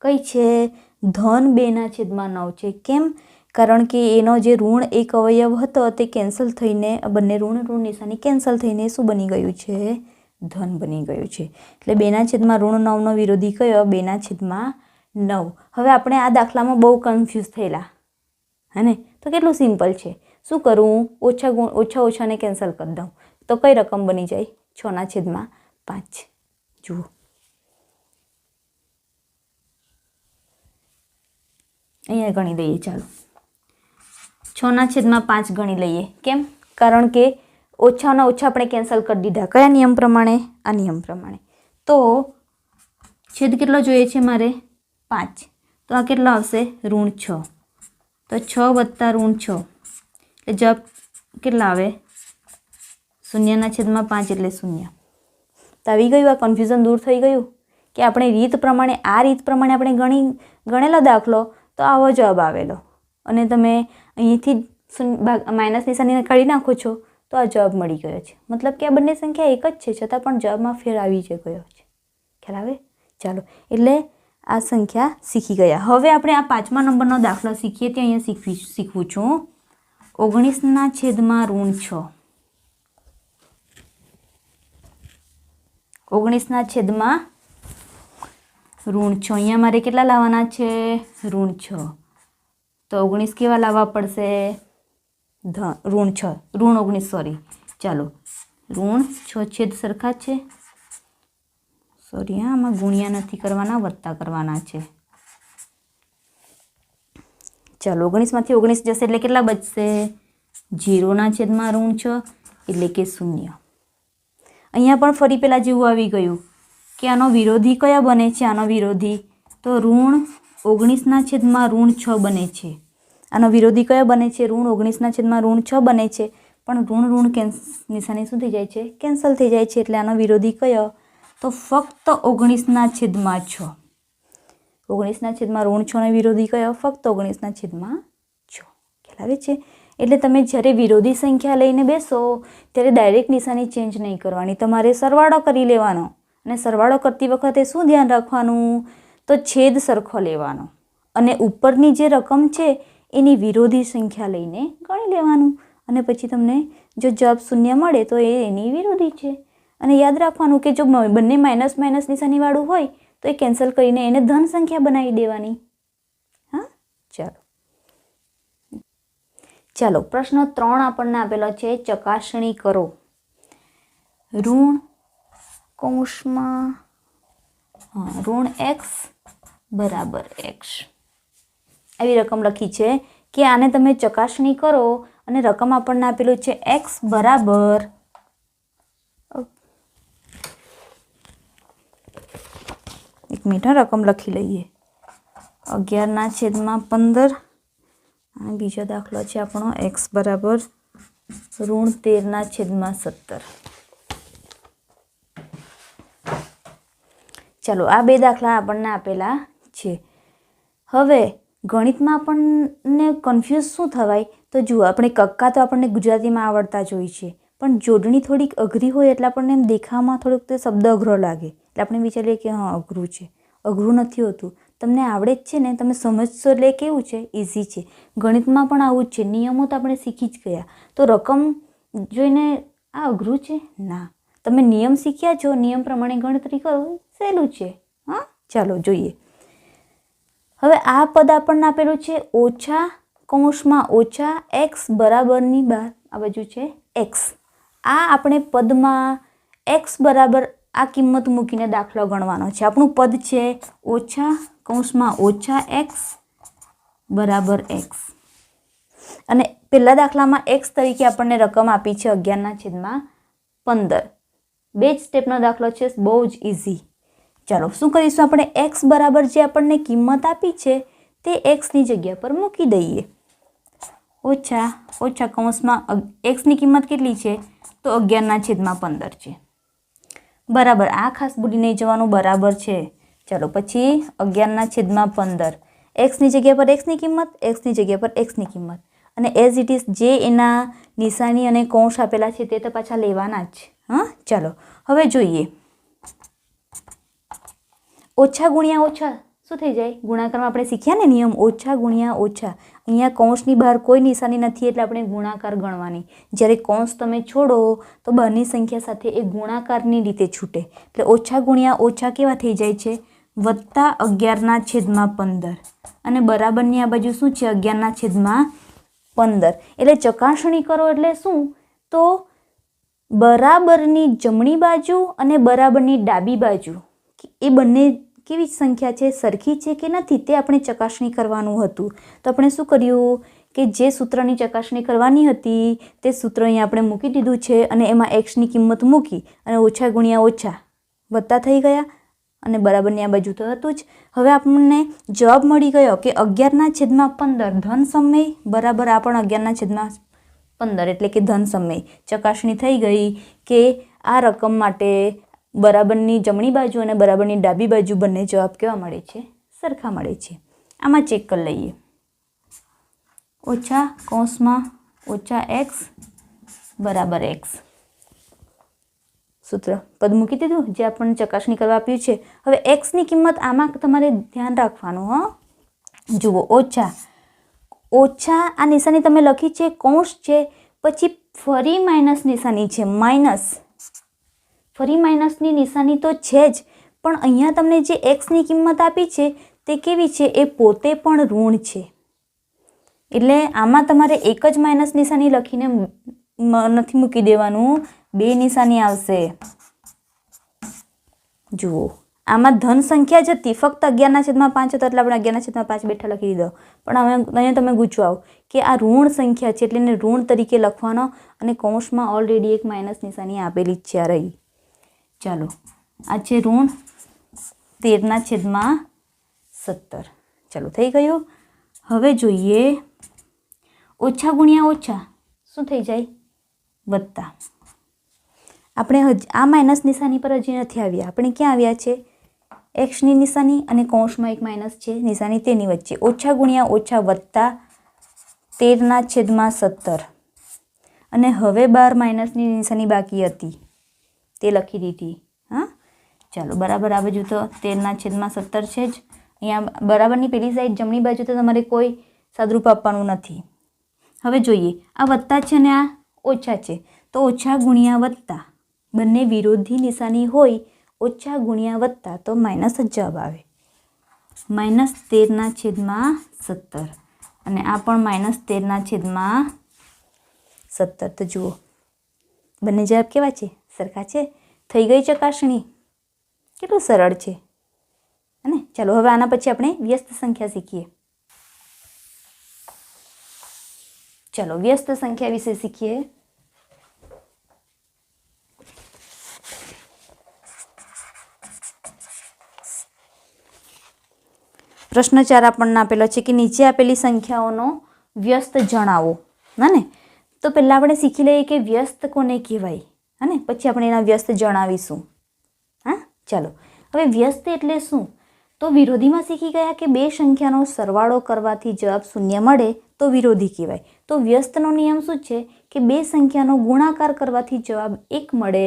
કઈ છે? ધન 2/9 છે. કેમ? કારણ કે એનો જે ઋણ એક અવયવ હતો તે કેન્સલ થઈને બંને ઋણ નિશાની કેન્સલ થઈને શું બની ગયું છે? ધન બની ગયું છે. એટલે 2/9નો વિરોધી કયો? 2/9. હવે આપણે આ દાખલામાં બહુ કન્ફ્યુઝ થયેલા, હે ને? તો કેટલું સિમ્પલ છે. શું કરું? ઓછાને કેન્સલ કરી દઉં તો કઈ રકમ બની જાય? 6/5. જુઓ, અહીંયા ગણી દઈએ. ચાલો, 6/5 ગણી લઈએ. કેમ? કારણ કે ઓછાના ઓછા આપણે કેન્સલ કરી દીધા. કયા નિયમ પ્રમાણે? આ નિયમ પ્રમાણે. તો છેદ કેટલો જોઈએ છે મારે? 5. તો આ કેટલો આવશે? -6. તો 6 વત્તા -6 એટલે જવાબ કેટલા આવે? 0/5 એટલે 0. તો આવી ગયું. આ કન્ફ્યુઝન દૂર થઈ ગયું કે આપણે રીત પ્રમાણે આપણે ગણેલો દાખલો તો આવો જવાબ આવેલો, અને તમે અહીંથી માઇનસ નિશાનીને કાઢી નાખો છો તો આ જવાબ મળી ગયો છે. મતલબ કે આ બંને સંખ્યા એક જ છે, છતાં પણ જવાબમાં ફેર આવી ગયો છે. ખ્યાલ આવે? ચાલો, એટલે આ સંખ્યા શીખી ગયા. હવે આપણે આ 5મા નંબરનો દાખલો શીખીએ. તે અહીંયા શીખવું છું. 19/6. 19/6 ઋણ 6. અહીંયા મારે કેટલા લાવવાના છે? ઋણ 6. તો 19 કેવા લાવવા પડશે? ઋણ 6 ઋણ 19 સોરી. ચાલો ઋણ 6 છેદ સરખા છે. સોરી, હા, આમાં ગુણ્યા નથી કરવાના, વત્તા કરવાના છે. ચાલો 19માંથી 19 જશે એટલે કેટલા બચશે? 0/6 એટલે કે 0. અહીંયા પણ ફરી પેલા જેવું આવી ગયું કે આનો વિરોધી કયા બને છે? આનો વિરોધી તો ઋણ 19/6 બને છે. આનો વિરોધી કયો બને છે? ઋણ 19/6 બને છે. પણ ઋણ નિશાની શું થઈ જાય છે? કેન્સલ થઈ જાય છે. એટલે આનો વિરોધી કયો? તો ફક્ત 19/6. 19/6 નો વિરોધી કયો? ફક્ત 19/6. ખ્યાલ આવે છે? એટલે તમે જ્યારે વિરોધી સંખ્યા લઈને બેસો ત્યારે ડાયરેક્ટ નિશાની ચેન્જ નહીં કરવાની, તમારે સરવાળો કરી લેવાનો. અને સરવાળો કરતી વખતે શું ધ્યાન રાખવાનું? તો છેદ સરખો લેવાનો અને ઉપરની જે રકમ છે એની વિરોધી સંખ્યા લઈને ગણી લેવાનું. અને પછી તમને જો જવાબ 0 મળે તો એ એની વિરોધી છે. અને યાદ રાખવાનું કે જો બંને માઇનસ માઇનસ નિશાનીવાળું હોય તો એ કેન્સલ કરીને એને ધન સંખ્યા બનાવી દેવાની. હા, ચાલો પ્રશ્ન 3 આપણને આપેલો છે, ચકાસણી કરો. ઋણ કૌંસમાં ઋણ x બરાબર x આવી રકમ લખી છે કે આને તમે ચકાસણી કરો અને રકમ આપણને આપેલું છે x બરાબર એક મિનિટ રકમ લખી લઈએ 11/15. બીજો દાખલો છે આપણો x બરાબર ઋણ 13/17. ચાલો આ બે દાખલા આપણને આપેલા છે. હવે ગણિતમાં આપણને કન્ફ્યુઝ શું થવાય? તો જુઓ, આપણે કક્કા તો આપણને ગુજરાતીમાં આવડતા જ હોય છે, પણ જોડણી થોડીક અઘરી હોય એટલે આપણને એમ દેખાવામાં થોડોક તે શબ્દ અઘરો લાગે એટલે આપણે વિચારીએ કે હા અઘરું છે. અઘરું નથી હોતું, તમને આવડે જ છે ને, તમે સમજશો એટલે કેવું છે? ઇઝી છે. ગણિતમાં પણ આવું જ છે, નિયમો તો આપણે શીખી જ ગયા. તો રકમ જોઈને આ અઘરું છે? ના, તમે નિયમ શીખ્યા છો, નિયમ પ્રમાણે ગણતરી કરો, સહેલું છે. હા, ચાલો જોઈએ. હવે આ પદ આપણને આપેલું છે -x બરાબરની બહાર આ બાજુ છે x. આ આપણે પદમાં x બરાબર આ કિંમત મૂકીને દાખલો ગણવાનો છે. આપણું પદ છે -x બરાબર x. અને પહેલા દાખલામાં x તરીકે આપણને રકમ આપી છે 11/15. બે જ સ્ટેપનો દાખલો છે, બહુ જ ઇઝી. ચાલો શું કરીશું? આપણે x બરાબર જે આપણને કિંમત આપી છે તે xની જગ્યા પર મૂકી દઈએ. ઓછા કૌંસમાં xની કિંમત કેટલી છે? તો 11/15 છે. બરાબર, આ ખાસ ભૂલી નહીં જવાનું, બરાબર છે. ચાલો પછી 11/15 xની જગ્યા પર xની કિંમત, xની જગ્યા પર xની કિંમત, અને એઝ ઇટ ઇઝ જે એના નિશાની અને કૌંસ આપેલા છે તે તો પાછા લેવાના જ. હા, ચાલો હવે જોઈએ. ઓછા ગુણ્યા ઓછા શું થઈ જાય? ગુણાકારમાં આપણે શીખ્યા ને નિયમ, ઓછા ગુણ્યા ઓછા. અહીંયા કૌંસની બહાર કોઈ નિશાની નથી એટલે આપણે ગુણાકાર ગણવાની. જ્યારે કૌંસ તમે છોડો તો બહારની સંખ્યા સાથે એ ગુણાકારની રીતે છૂટે. એટલે ઓછા ગુણ્યા ઓછા કેવા થઈ જાય છે? +11/15. અને બરાબરની આ બાજુ શું છે? 11/15. એટલે ચકાસણી કરો એટલે શું? તો બરાબરની જમણી બાજુ અને બરાબરની ડાબી બાજુ એ બંને કેવી સંખ્યા છે? સરખી છે કે નથી? તે આપણે ચકાસણી કરવાનું હતું. તો આપણે શું કર્યું કે જે સૂત્રની ચકાસણી કરવાની હતી તે સૂત્ર અહીંયા આપણે મૂકી દીધું છે અને એમાં xની કિંમત મૂકી અને ઓછા ગુણ્યા ઓછા વત્તા થઈ ગયા અને બરાબરની આ બાજુ તો હતું જ. હવે આપણને જવાબ મળી ગયો કે 11/15 ધન સમય બરાબર આ પણ 11/15 એટલે કે ધન સમય. ચકાસણી થઈ ગઈ કે આ રકમ માટે બરાબરની જમણી બાજુ અને બરાબરની ડાબી બાજુ બંને જવાબ કેવા મળે છે? સરખા મળે છે. આમાં ચેક કરી લઈએ. -x બરાબર x સૂત્ર પદ મૂકી દીધું જે આપણને ચકાસણી કરવા આપ્યું છે. હવે xની કિંમત આમાં તમારે ધ્યાન રાખવાનું. હા, જુઓ, ઓછા આ નિશાની તમે લખી છે, કૌંસ છે, પછી ફરી માઇનસ નિશાની છે, માઇનસ. ફરી માઇનસની નિશાની તો છે જ, પણ અહીંયા તમને જે એક્સની કિંમત આપી છે તે કેવી છે? એ પોતે પણ ઋણ છે. એટલે આમાં તમારે એક જ માઇનસ નિશાની લખીને નથી મૂકી દેવાનું, બે નિશાની આવશે. જુઓ, આમાં ધન સંખ્યા જ હતી, ફક્ત 11/5 હતો એટલે આપણે 11/5 બેઠા લખી દીધો. પણ હવે અહીંયા તમે ગુચવાઓ કે આ ઋણ સંખ્યા છે એટલે એને ઋણ તરીકે લખવાનો, અને કૌંસમાં ઓલરેડી એક માઇનસ નિશાની આપેલી જ છે. આ રહી. ચાલો, આ છે ઋણ 13/17. ચાલો, થઈ ગયું. હવે જોઈએ ઓછા ગુણ્યા ઓછા શું થઈ જાય? વત્તા. આપણે આ માઇનસ નિશાની પર હજી નથી આવ્યા. આપણે ક્યાં આવ્યા છે? એક્સની નિશાની અને કૌંસમાં એક માઇનસ છે નિશાની, તેની વચ્ચે ઓછા ગુણ્યા ઓછા વત્તા 13/17. અને હવે 12 માઇનસની નિશાની બાકી હતી તે લખી દીધી. હા, ચાલો, બરાબર. આ બાજુ તો 13/17 છે જ. અહીંયા બરાબરની પેલી સાઈડ જમણી બાજુ તો તમારે કોઈ સાદરૂપ આપવાનું નથી. હવે જોઈએ, આ વત્તા છે અને આ ઓછા છે, તો ઓછા ગુણ્યા વત્તા બંને વિરોધી નિશાની હોય. ઓછા ગુણ્યા વત્તા તો માઇનસ જ જવાબ આવે. -13/17 અને આ પણ -13/17. તો જુઓ, બંને જવાબ કેવા છે? સરખા છે. થઈ ગઈ ચકાસણી. કેટલું સરળ છે અને ચાલો, હવે આના પછી આપણે વ્યસ્ત સંખ્યા શીખીએ. ચાલો, વ્યસ્ત સંખ્યા વિશે શીખીએ. પ્રશ્ન 4 આપણને આપેલો છે કે નીચે આપેલી સંખ્યાઓનો વ્યસ્ત જણાવો. ને તો પહેલાં આપણે શીખી લઈએ કે વ્યસ્ત કોને કહેવાય, અને પછી આપણે એના વ્યસ્ત જણાવીશું. હા, ચાલો. હવે વ્યસ્ત એટલે શું? તો વિરોધીમાં શીખી ગયા કે બે સંખ્યાનો સરવાળો કરવાથી જવાબ શૂન્ય મળે તો વિરોધી કહેવાય. તો વ્યસ્તનો નિયમ શું છે કે બે સંખ્યાનો ગુણાકાર કરવાથી જવાબ 1 મળે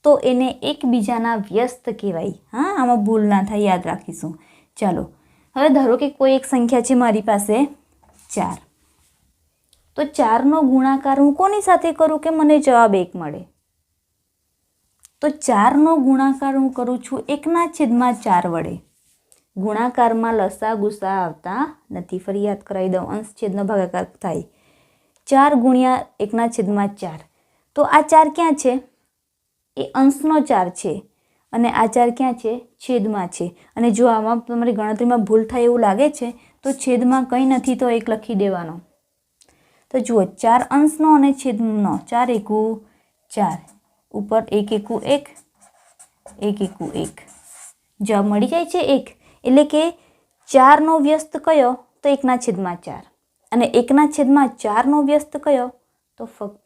તો એને એકબીજાના વ્યસ્ત કહેવાય. હા, આમાં ભૂલ ના થાય, યાદ રાખીશું. ચાલો, હવે ધારો કે કોઈ એક સંખ્યા છે મારી પાસે 4, તો 4નો ગુણાકાર હું કોની સાથે કરું કે મને જવાબ 1 મળે? તો 4નો ગુણાકાર હું કરું છું 1/4 વડે. ગુણાકારમાં લસા ગુસા આવતા નથી. ફરી યાદ કરાવી દઉં, અંશ છેદનો ભાગાકાર થાય. 4 ગુણ્યા 1/4. તો આ 4 ક્યાં છે? એ અંશનો 4 છે, અને આ 4 ક્યાં છે? છેદમાં છે. અને જો આમાં તમારી ગણતરીમાં ભૂલ થાય એવું લાગે છે તો છેદમાં કંઈ નથી તો 1 લખી દેવાનો. તો જુઓ, 4 અંશનો અને છેદનો. 4 એકુ 4, ઉપર 1 એકુ 1, 1 એકુ 1. જવાબ મળી જાય છે 1. એટલે કે 4નો વ્યસ્ત કયો? તો 1/4. અને 1/4નો વ્યસ્ત કયો? તો ફક્ત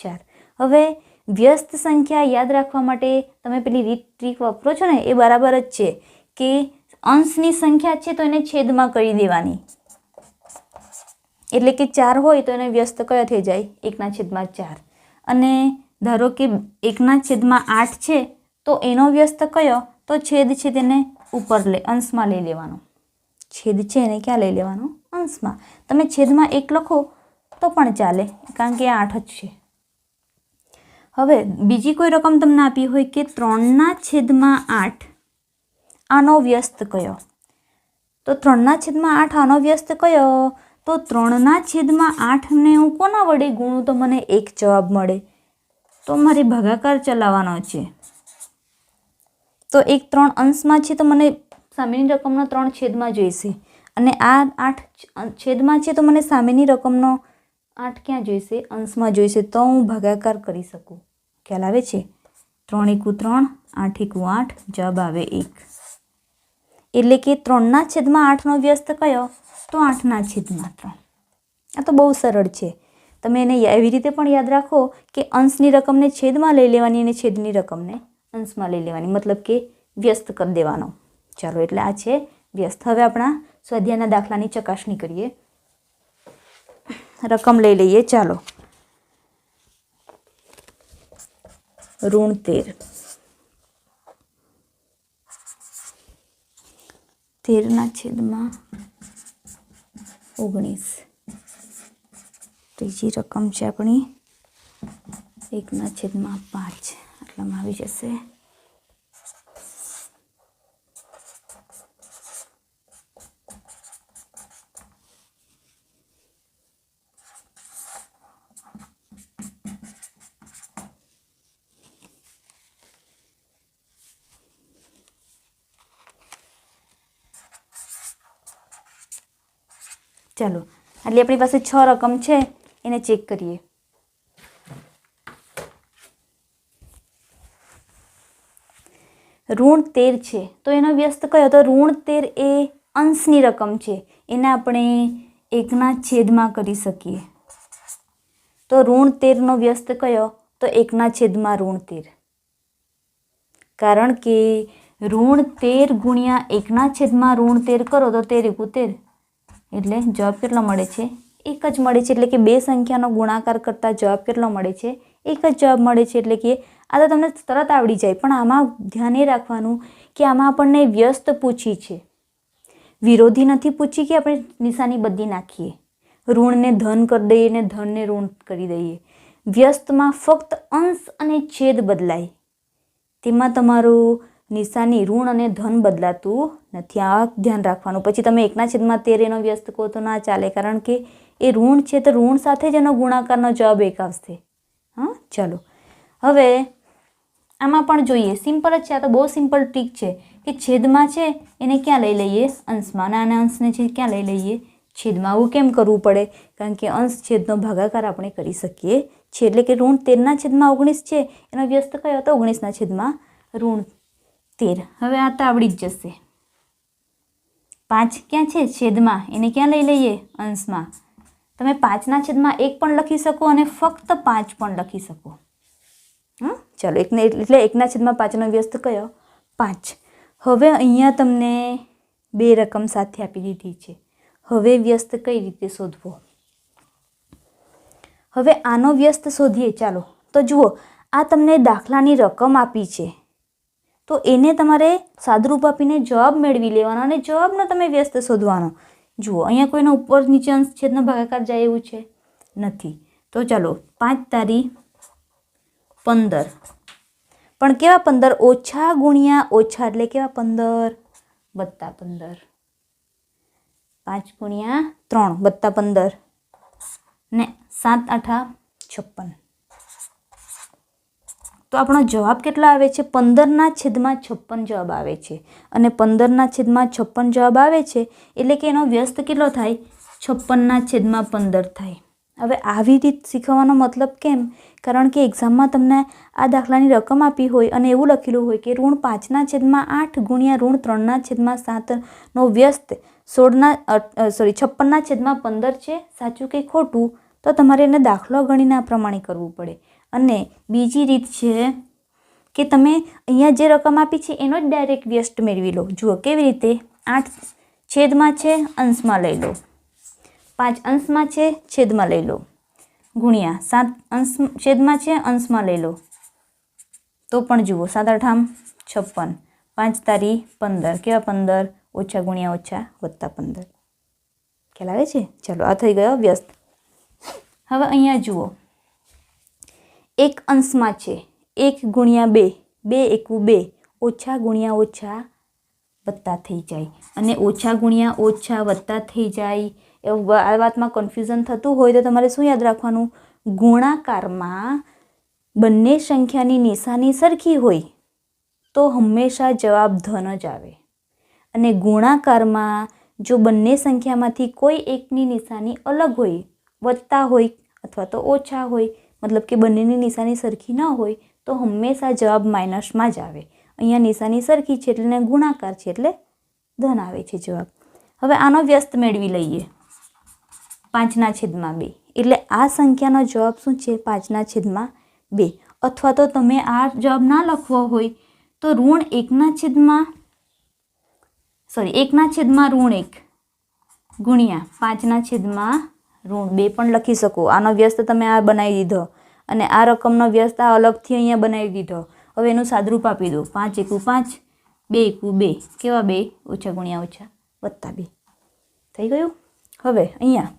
4. હવે વ્યસ્ત સંખ્યા યાદ રાખવા માટે તમે પેલી ટ્રીક વાપરો છો ને, એ બરાબર જ છે કે અંશની સંખ્યા છે તો એને છેદમાં કરી દેવાની. એટલે કે 4 હોય તો એને વ્યસ્ત કયો થઈ જાય? 1/4. અને ધારો કે 1/8 છે તો એનો વ્યસ્ત કયો? તો છેદ છે તેને ઉપર અંશમાં લઈ લેવાનો. છેદ છે એને ક્યાં લઈ લેવાનો? અંશમાં. તમે છેદમાં 1 લખો તો પણ ચાલે, કારણ કે 8 જ છે. હવે બીજી કોઈ રકમ તમને આપી હોય કે 3/8 આનો વ્યસ્ત કયો? તો 3/8 આનો વ્યસ્ત કયો? તો 3/8ને હું કોના વડે ગુણું તો મને 1 જવાબ મળે? તો મારે ભાગાકાર ચલાવવાનો છે. તો 1 3 અંશમાં છે તો મને સામેની રકમનો 3 છેદમાં જોઈશે, અને આ 8 છેદમાં છે તો મને સામેની રકમનો 8 ક્યાં જોઈશે? અંશમાં જોઈશે. તો હું ભાગાકાર કરી શકું. ખ્યાલ આવે છે? 3 એકુ 3, 8 એકુ 8, જવાબ આવે 1. એટલે કે 3/8નો વ્યસ્ત કયો? તો 8/3. આ તો બહુ સરળ છે. તમે એને એવી રીતે પણ યાદ રાખો કે અંશની રકમને છેદમાં લઈ લેવાની અને છેદની રકમને અંશમાં લઈ લેવાની, મતલબ કે વ્યસ્ત કરી દેવાનો. ચાલો, એટલે આ છે વ્યસ્ત. હવે આપણા સ્વાધ્યાયના દાખલાની ચકાસણી કરીએ. રકમ લઈ લઈએ. ચાલો, -13. 13/19. ત્રીજી રકમ છે આપણી 1/5. આટલામાં આવી જશે. ચાલો એટલે આપણી પાસે 6 રકમ છે, એને ચેક કરીએ. ઋણ 13 છે તો એનો વ્યસ્ત કયો? તો ઋણ 13 એ અંશની રકમ છે, એને આપણે 1/છેદમાં કરી શકીએ. તો ઋણ 13નો વ્યસ્ત કયો? તો 1/√13. કારણ કે ઋણ 13 ગુણ્યા 1/√13 કરો તો 13 × 13, એટલે જવાબ કેટલો મળે છે? 1 જ મળે છે. એટલે કે બે સંખ્યાનો ગુણાકાર કરતાં જવાબ કેટલો મળે છે? 1 જ જવાબ મળે છે. એટલે કે આ તો તમને તરત આવડી જાય, પણ આમાં ધ્યાન એ રાખવાનું કે આમાં આપણને વ્યસ્ત પૂછી છે, વિરોધી નથી પૂછી કે આપણે નિશાની બદલી નાખીએ, ઋણને ધન કરી દઈએ ને ધનને ઋણ કરી દઈએ. વ્યસ્તમાં ફક્ત અંશ અને છેદ બદલાય, તેમાં તમારું નિશાની ઋણ અને ધન બદલાતું નથી. આ ધ્યાન રાખવાનું. પછી તમે 1/13 એનો વ્યસ્ત કહો તો ના ચાલે, કારણ કે એ ઋણ છે તો ઋણ સાથે જ એનો ગુણાકારનો જવાબ 1 આવશે. હા, ચાલો હવે આમાં પણ જોઈએ. સિમ્પલ જ છે, આ તો બહુ સિમ્પલ ટ્રીક છે કે છેદમાં છે એને ક્યાં લઈ લઈએ? અંશમાં. અને આના અંશને છે ક્યાં લઈ લઈએ? છેદમાં. આવું કેમ કરવું પડે? કારણ કે અંશ છેદનો ભાગાકાર આપણે કરી શકીએ છીએ. એટલે કે ઋણ 13/19 છે, એનો વ્યસ્ત કયો? તો 19/√13. હવે આ તો આવડી જ જશે. 5 ક્યાં છે? છેદમાં. એને ક્યાં લઈ લઈએ? અંશમાં. તમે 5/1 પણ લખી શકો અને ફક્ત 5 પણ લખી શકો. હા, ચાલો એટલે 1/5નો વ્યસ્ત કયો? 5. હવે અહીંયા તમને બે રકમ સાથે આપી દીધી છે. હવે વ્યસ્ત કઈ રીતે શોધવો? હવે આનો વ્યસ્ત શોધીએ. ચાલો તો જુઓ, આ તમને દાખલાની રકમ આપી છે, તો એને તમારે સાદુરૂપ આપીને જવાબ મેળવી લેવાનો અને જવાબનો તમે વ્યસ્ત શોધવાનો. જુઓ, અહીંયા કોઈનો ઉપર નીચે અંશ છેદનો ભાગાકાર જાય એવું છે? નથી. તો ચાલો 5 તારી 15. પણ કેવા 15? ઓછા ગુણ્યા ઓછા, એટલે કેવા 15? વત્તા 15. 5 ગુણ્યા 3 વત્તા 15 ને 7 8 56. તો આપણો જવાબ કેટલો આવે છે? 15/56 જવાબ આવે છે. અને 15/56 જવાબ આવે છે એટલે કે એનો વ્યસ્ત કેટલો થાય? 56/15 થાય. હવે આવી રીત શીખવવાનો મતલબ કેમ? કારણ કે એક્ઝામમાં તમને આ દાખલાની રકમ આપી હોય અને એવું લખેલું હોય કે ઋણ 5/8 ગુણ્યા ઋણ 3/7નો વ્યસ્ત 56/15 છે. સાચું કે ખોટું? તો તમારે એને દાખલો ગણીને આ પ્રમાણે કરવું પડે. અને બીજી રીત છે કે તમે અહીંયા જે રકમ આપી છે એનો જ ડાયરેક્ટ વ્યસ્ત મેળવી લો. જુઓ કેવી રીતે? 8 છેદમાં છે, અંશમાં લઈ લો. 5 અંશમાં છે, છેદમાં લઈ લો. ગુણ્યા 7 અંશ છેદમાં છે, અંશમાં લઈ લો. તો પણ જુઓ 7 8 56, 5 તારી 15. કેવા 15? ઓછા ગુણ્યા ઓછા વત્તા 15. ખ્યાલ આવે છે? ચાલો આ થઈ ગયો વ્યસ્ત. હવે અહીંયા જુઓ, 1 અંશમાં છે, 1 ગુણ્યા 2, 2 × 2, ઓછા ગુણ્યા ઓછા વત્તા થઈ જાય. અને ઓછા ગુણ્યા ઓછા વત્તા થઈ જાય. એવું આ વાતમાં કન્ફ્યુઝન થતું હોય તો તમારે શું યાદ રાખવાનું? ગુણાકારમાં બંને સંખ્યાની નિશાની સરખી હોય તો હંમેશા જવાબ ધન જ આવે. અને ગુણાકારમાં જો બંને સંખ્યામાંથી કોઈ એકની નિશાની અલગ હોય, વત્તા હોય અથવા તો ઓછા હોય, મતલબ કે બંનેની નિશાની સરખી ન હોય, તો હંમેશા જવાબ માઇનસમાં જ આવે. અહીંયા નિશાની સરખી છે એટલે ગુણાકાર છે એટલે ધન આવે છે જવાબ. હવે આનો વ્યસ્ત મેળવી લઈએ. 5/2. એટલે આ સંખ્યાનો જવાબ શું છે? 5/2. અથવા તો તમે આ જવાબ ના લખવો હોય તો ઋણ 1/1 ગુણ્યા 5/2 પણ લખી શકો. આનો વ્યસ્ત તમે આ બનાવી દીધો અને આ રકમનો વ્યસ્ત આ અલગથી અહીંયા બનાવી દીધો. હવે એનું સાદરૂપ આપી દો. 5 × 5, 2 × 2. કેવા 2? ઓછા ગુણ્યા ઓછા વત્તા 2. થઈ ગયું? હવે અહીંયા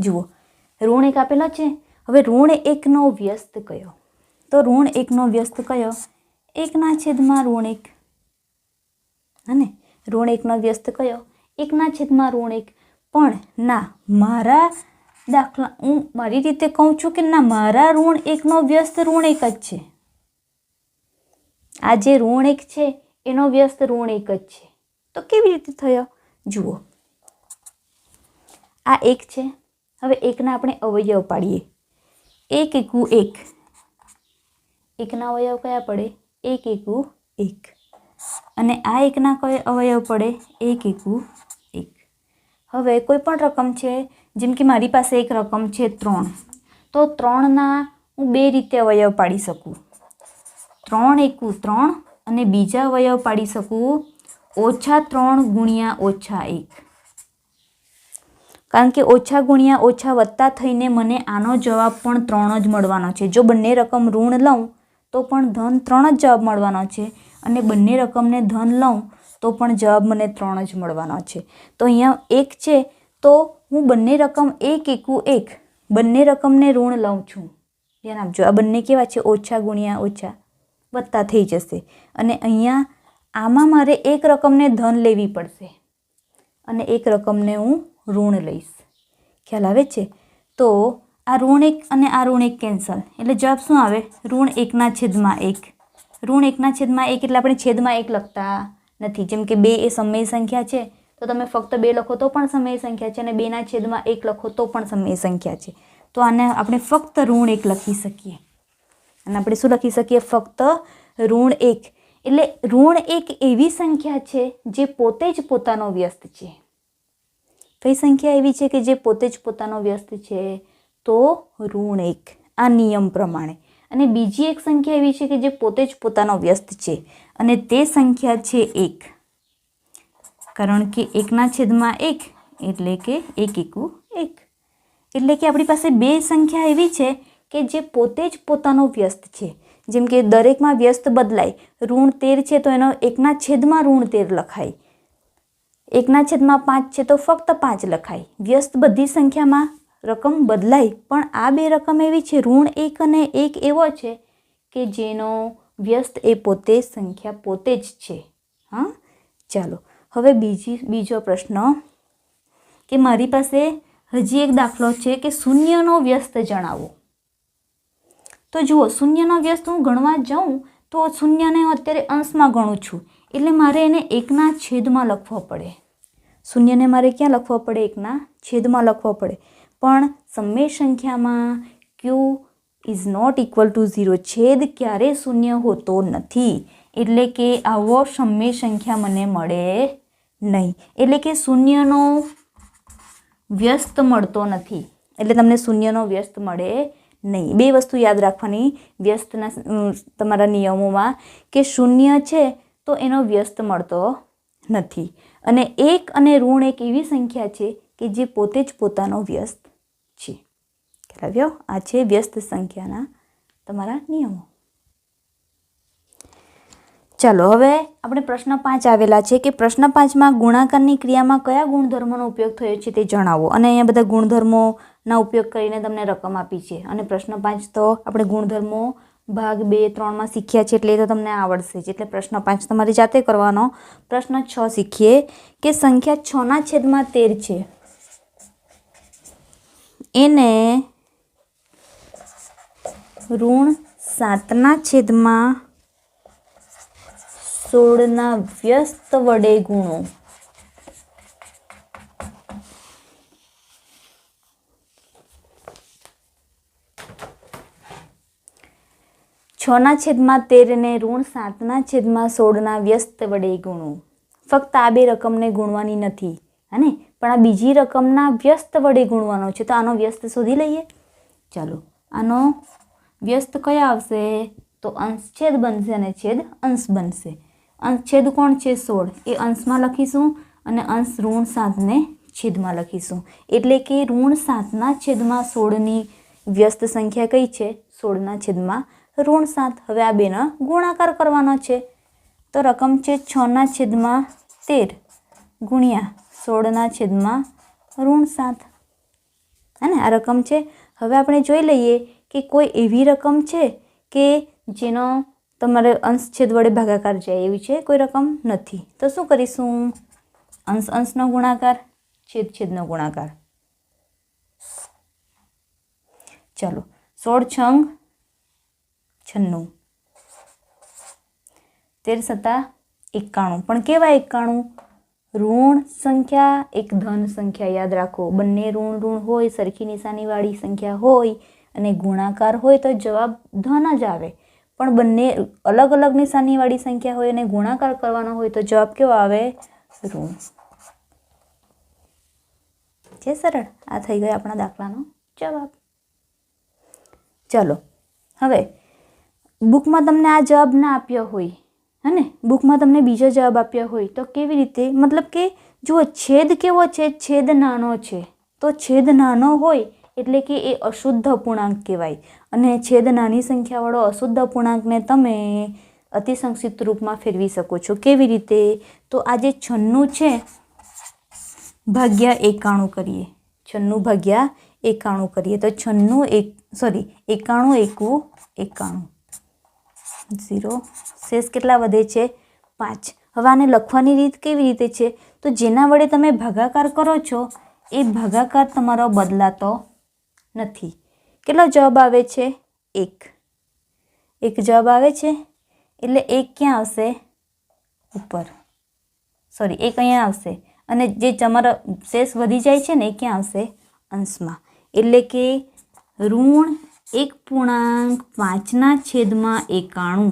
જુઓ, ઋણ 1 આપેલો છે. હવે ઋણ 1નો વ્યસ્ત કયો? તો ઋણ 1નો વ્યસ્ત કયો? 1/1. અને ઋણ 1નો વ્યસ્ત કયો? 1/1. પણ ના, મારા દાખલા હું મારી રીતે કહું છું કે ના, મારા ઋણ 1નો વ્યસ્ત ઋણ 1 જ છે. આ જે ઋણ 1 છે એનો વ્યસ્ત ઋણ 1 જ છે. तो केवी रीते थयो जुओ आ एक छे। हवे एकना आपणे अवयव पाडीए। एक एकू एक, एकना अवयव कया पड़े? एक एकू एक। अने आ एकना कया अवयव पड़े? एक एकू एक। हवे कोईपण रकम छे, जेम के मारी पासे एक रकम छे 3, तो 3 हूँ बे रीते अवयव पाड़ी सकूँ। 3 एकू 3 अने बीजा अवयव पाड़ी सकूँ -3 गुणिया -1, कारण के ओछा गुणिया ओछा वत्ता थईने मने आनो जवाब पण 3 ज मळवानो छे। जो बंने रकम ऋण लऊं तो पण धन 3 ज जवाब मळवानो छे अने बंने रकमने धन लऊं तो पण जवाब मने 3 ज मळवानो छे। तो अहींया 1 छे तो हूँ बंने रकम 1 एकू 1 बंने रकमने ऋण लऊं छुं। ध्यान आपजो, आ बंने केवा छे? ओछा गुणिया ओछा वत्ता थई जशे अने अहींया आमां मारे एक रकमने धन लेवी पड़शे अने एक रकमने हूँ ऋण लईश। ख्याल आवे छे? तो आ ऋण 1 अने आ ऋण 1 केन्सल एटले जवाब शुं आवे? ऋण 1/1। ऋण 1/1 एटले आपणे छेदमां 1 लखता नथी। जेम के 2 ए समयी संख्या छे तो तमे फक्त 2 लखो तो पण समयी संख्या छे अने 2/1 लखो तो पण समयी संख्या छे। तो आने आपणे फक्त ऋण 1 लखी सकीए अने आपणे शुं लखी सकीए? फक्त ऋण 1। एटले ऋण 1 एवी संख्या छे जे पोते ज पोतानो व्यस्त छे। कई संख्या एवी छे कि जे पोते ज पोतानो व्यस्त छे? तो ऋण 1 आ नियम प्रमाणे। अने बीजी एक संख्या एवी छे कि जे पोते ज पोतानो व्यस्त छे अने ते संख्या छे 1, कारण के 1/1 एटले के 1 एकू 1। एटले के आपणी पासे बे संख्या एवी छे कि जे पोते ज पोतानो व्यस्त छे। जेम के दरेकमां व्यस्त बदलाय। ऋण 13 छे तो एनो 1/13 लखाय। 1/5 छे तो फक्त 5 लखाय। व्यस्त बधी संख्यामां रकम बदलाय पण आ बे रकम एवी छे ऋण 1 अने 1 एवो छे कि जेनो व्यस्त ए पोते संख्या पोते ज छे। हाँ, चालो हवे बीजो प्रश्न कि मारी पासे हजी एक दाखलो छे कि शून्यनो व्यस्त जणावो। तो जुओ, शून्यनो व्यस्त हूँ गणवा जाऊँ तो शून्यने अत्यारे अंशमां गणुं छुं एटले मारे एने 1/छेदमां लखवो पड़े। शून्यने मारे क्या लखवो पड़े? 1/छेदमां लखवो पड़े। पण समय संख्यामां q is not equal to 0, छेद क्यारे शून्य होतो नथी एटले के आवो समय संख्या मने मळे नहीं। एटले के शून्यनो व्यस्त मळतो नथी एटले तमने शून्यनो व्यस्त मळे नहीं। बे वस्तु याद राखवानी व्यस्तना तमारा नियमोमां के शून्य छे तो एनो व्यस्त मळतो नथी अने 1 अने ऋण 1 एवी संख्या छे कि जे पोते ज पोतानो व्यस्त छे। ख्याल आव्यो? आ छे व्यस्त संख्याना तमारा नियमो। चालो हवे आपणे प्रश्न 5 आवेला छे कि प्रश्न 5 में गुणाकारनी क्रियामां कया गुणधर्मोनो उपयोग थयो छे ते जणावो। अने अहींया बधा गुणधर्मोना उपयोग करीने तमने रकम आपी छे अने प्रश्न 5 तो आपणे गुणधर्मो भाग 2, 3 में शीख्या छे एटले तो तमने आवडशे ज। एटले प्रश्न 5 तमारे जाते करवानो। प्रश्न 6 शीखीए कि संख्या 6/13 छे एने ऋण 7/16 व्यस्त वडे गुणो। 6/13 ने ऋण 7/16 व्यस्त वडे गुणो। फक्त आ बे रकमने गुणवानी नथी हने, पण आ बीजी रकमना व्यस्त वडे गुणवानो छे। तो आनो व्यस्त शोधी लईए। चालो आनो व्यस्त कया आवशे? तो अंश छेद बनशे अने छेद अंश बनशे। अंश छेद कोण छे? 16 ए अंशमां लखीशुं अने अंश ऋण 7 ने छेदमां लखीशुं। एटले के ऋण 7/16 नी व्यस्त संख्या कई छे? 16/ऋण 7। हवे आ बेनो गुणाकार करवानो छे तो रकम छे 6/13 गुणिया 16/ऋण 7 है ने आ रकम छे। हवे आपणे जोई लईए कि कोई एवी रकम छे के जेनो तमारे अंश छेद वडे भागाकार जाय एवी छे? कोई रकम नथी। तो शुं करीशुं? अंश अंशनो गुणाकार, छेद छेदनो गुणाकार। चलो 16 छंग 96, 13 सत्ता 91। पण केवा 91? ઋણ સંખ્યા એક ધન સંખ્યા, યાદ રાખો બંને ઋણ ઋણ હોય, સરખી નિશાનીવાળી સંખ્યા હોય અને ગુણાકાર હોય તો જવાબ ધન જ આવે, પણ બંને અલગ અલગ નિશાનીવાળી સંખ્યા હોય અને ગુણાકાર કરવાનો હોય તો જવાબ કેવો આવે? ઋણ. છે સરળ. આ થઈ ગયો આપણા દાખલાનો જવાબ. ચાલો હવે બુકમાં તમને આ જવાબ ના આપ્યો હોય હે, બુકમાં તમને બીજો જવાબ આપ્યો હોય તો કેવી રીતે? મતલબ કે જુઓ છેદ કેવો છે? છેદ નાનો છે. તો છેદ નાનો હોય એટલે કે એ અશુદ્ધ અપૂર્ણાંક કહેવાય, અને છેદ નાની સંખ્યાવાળો અશુદ્ધ અપૂર્ણાંકને તમે અતિસંક્ષિપ્ત રૂપમાં ફેરવી શકો છો. કેવી રીતે? તો આ જે 96 છે ભાગ્યા 91 કરીએ, 96 ભાગ્યા 91 કરીએ તો 91 એકુ 91 0, શેષ કેટલા વધે છે? 5. હવે આને લખવાની રીત કેવી રીતે છે? તો જેના વડે તમે ભાગાકાર કરો છો એ ભાગાકાર તમારો બદલાતો નથી. કેટલો જવાબ આવે છે? 1. 1 જવાબ આવે છે એટલે 1 ક્યાં આવશે? ઉપર. 1 અહીંયા આવશે, અને જે તમારો શેષ વધી જાય છે ને એ ક્યાં આવશે? અંશમાં. એટલે કે ઋણ 1.5/91.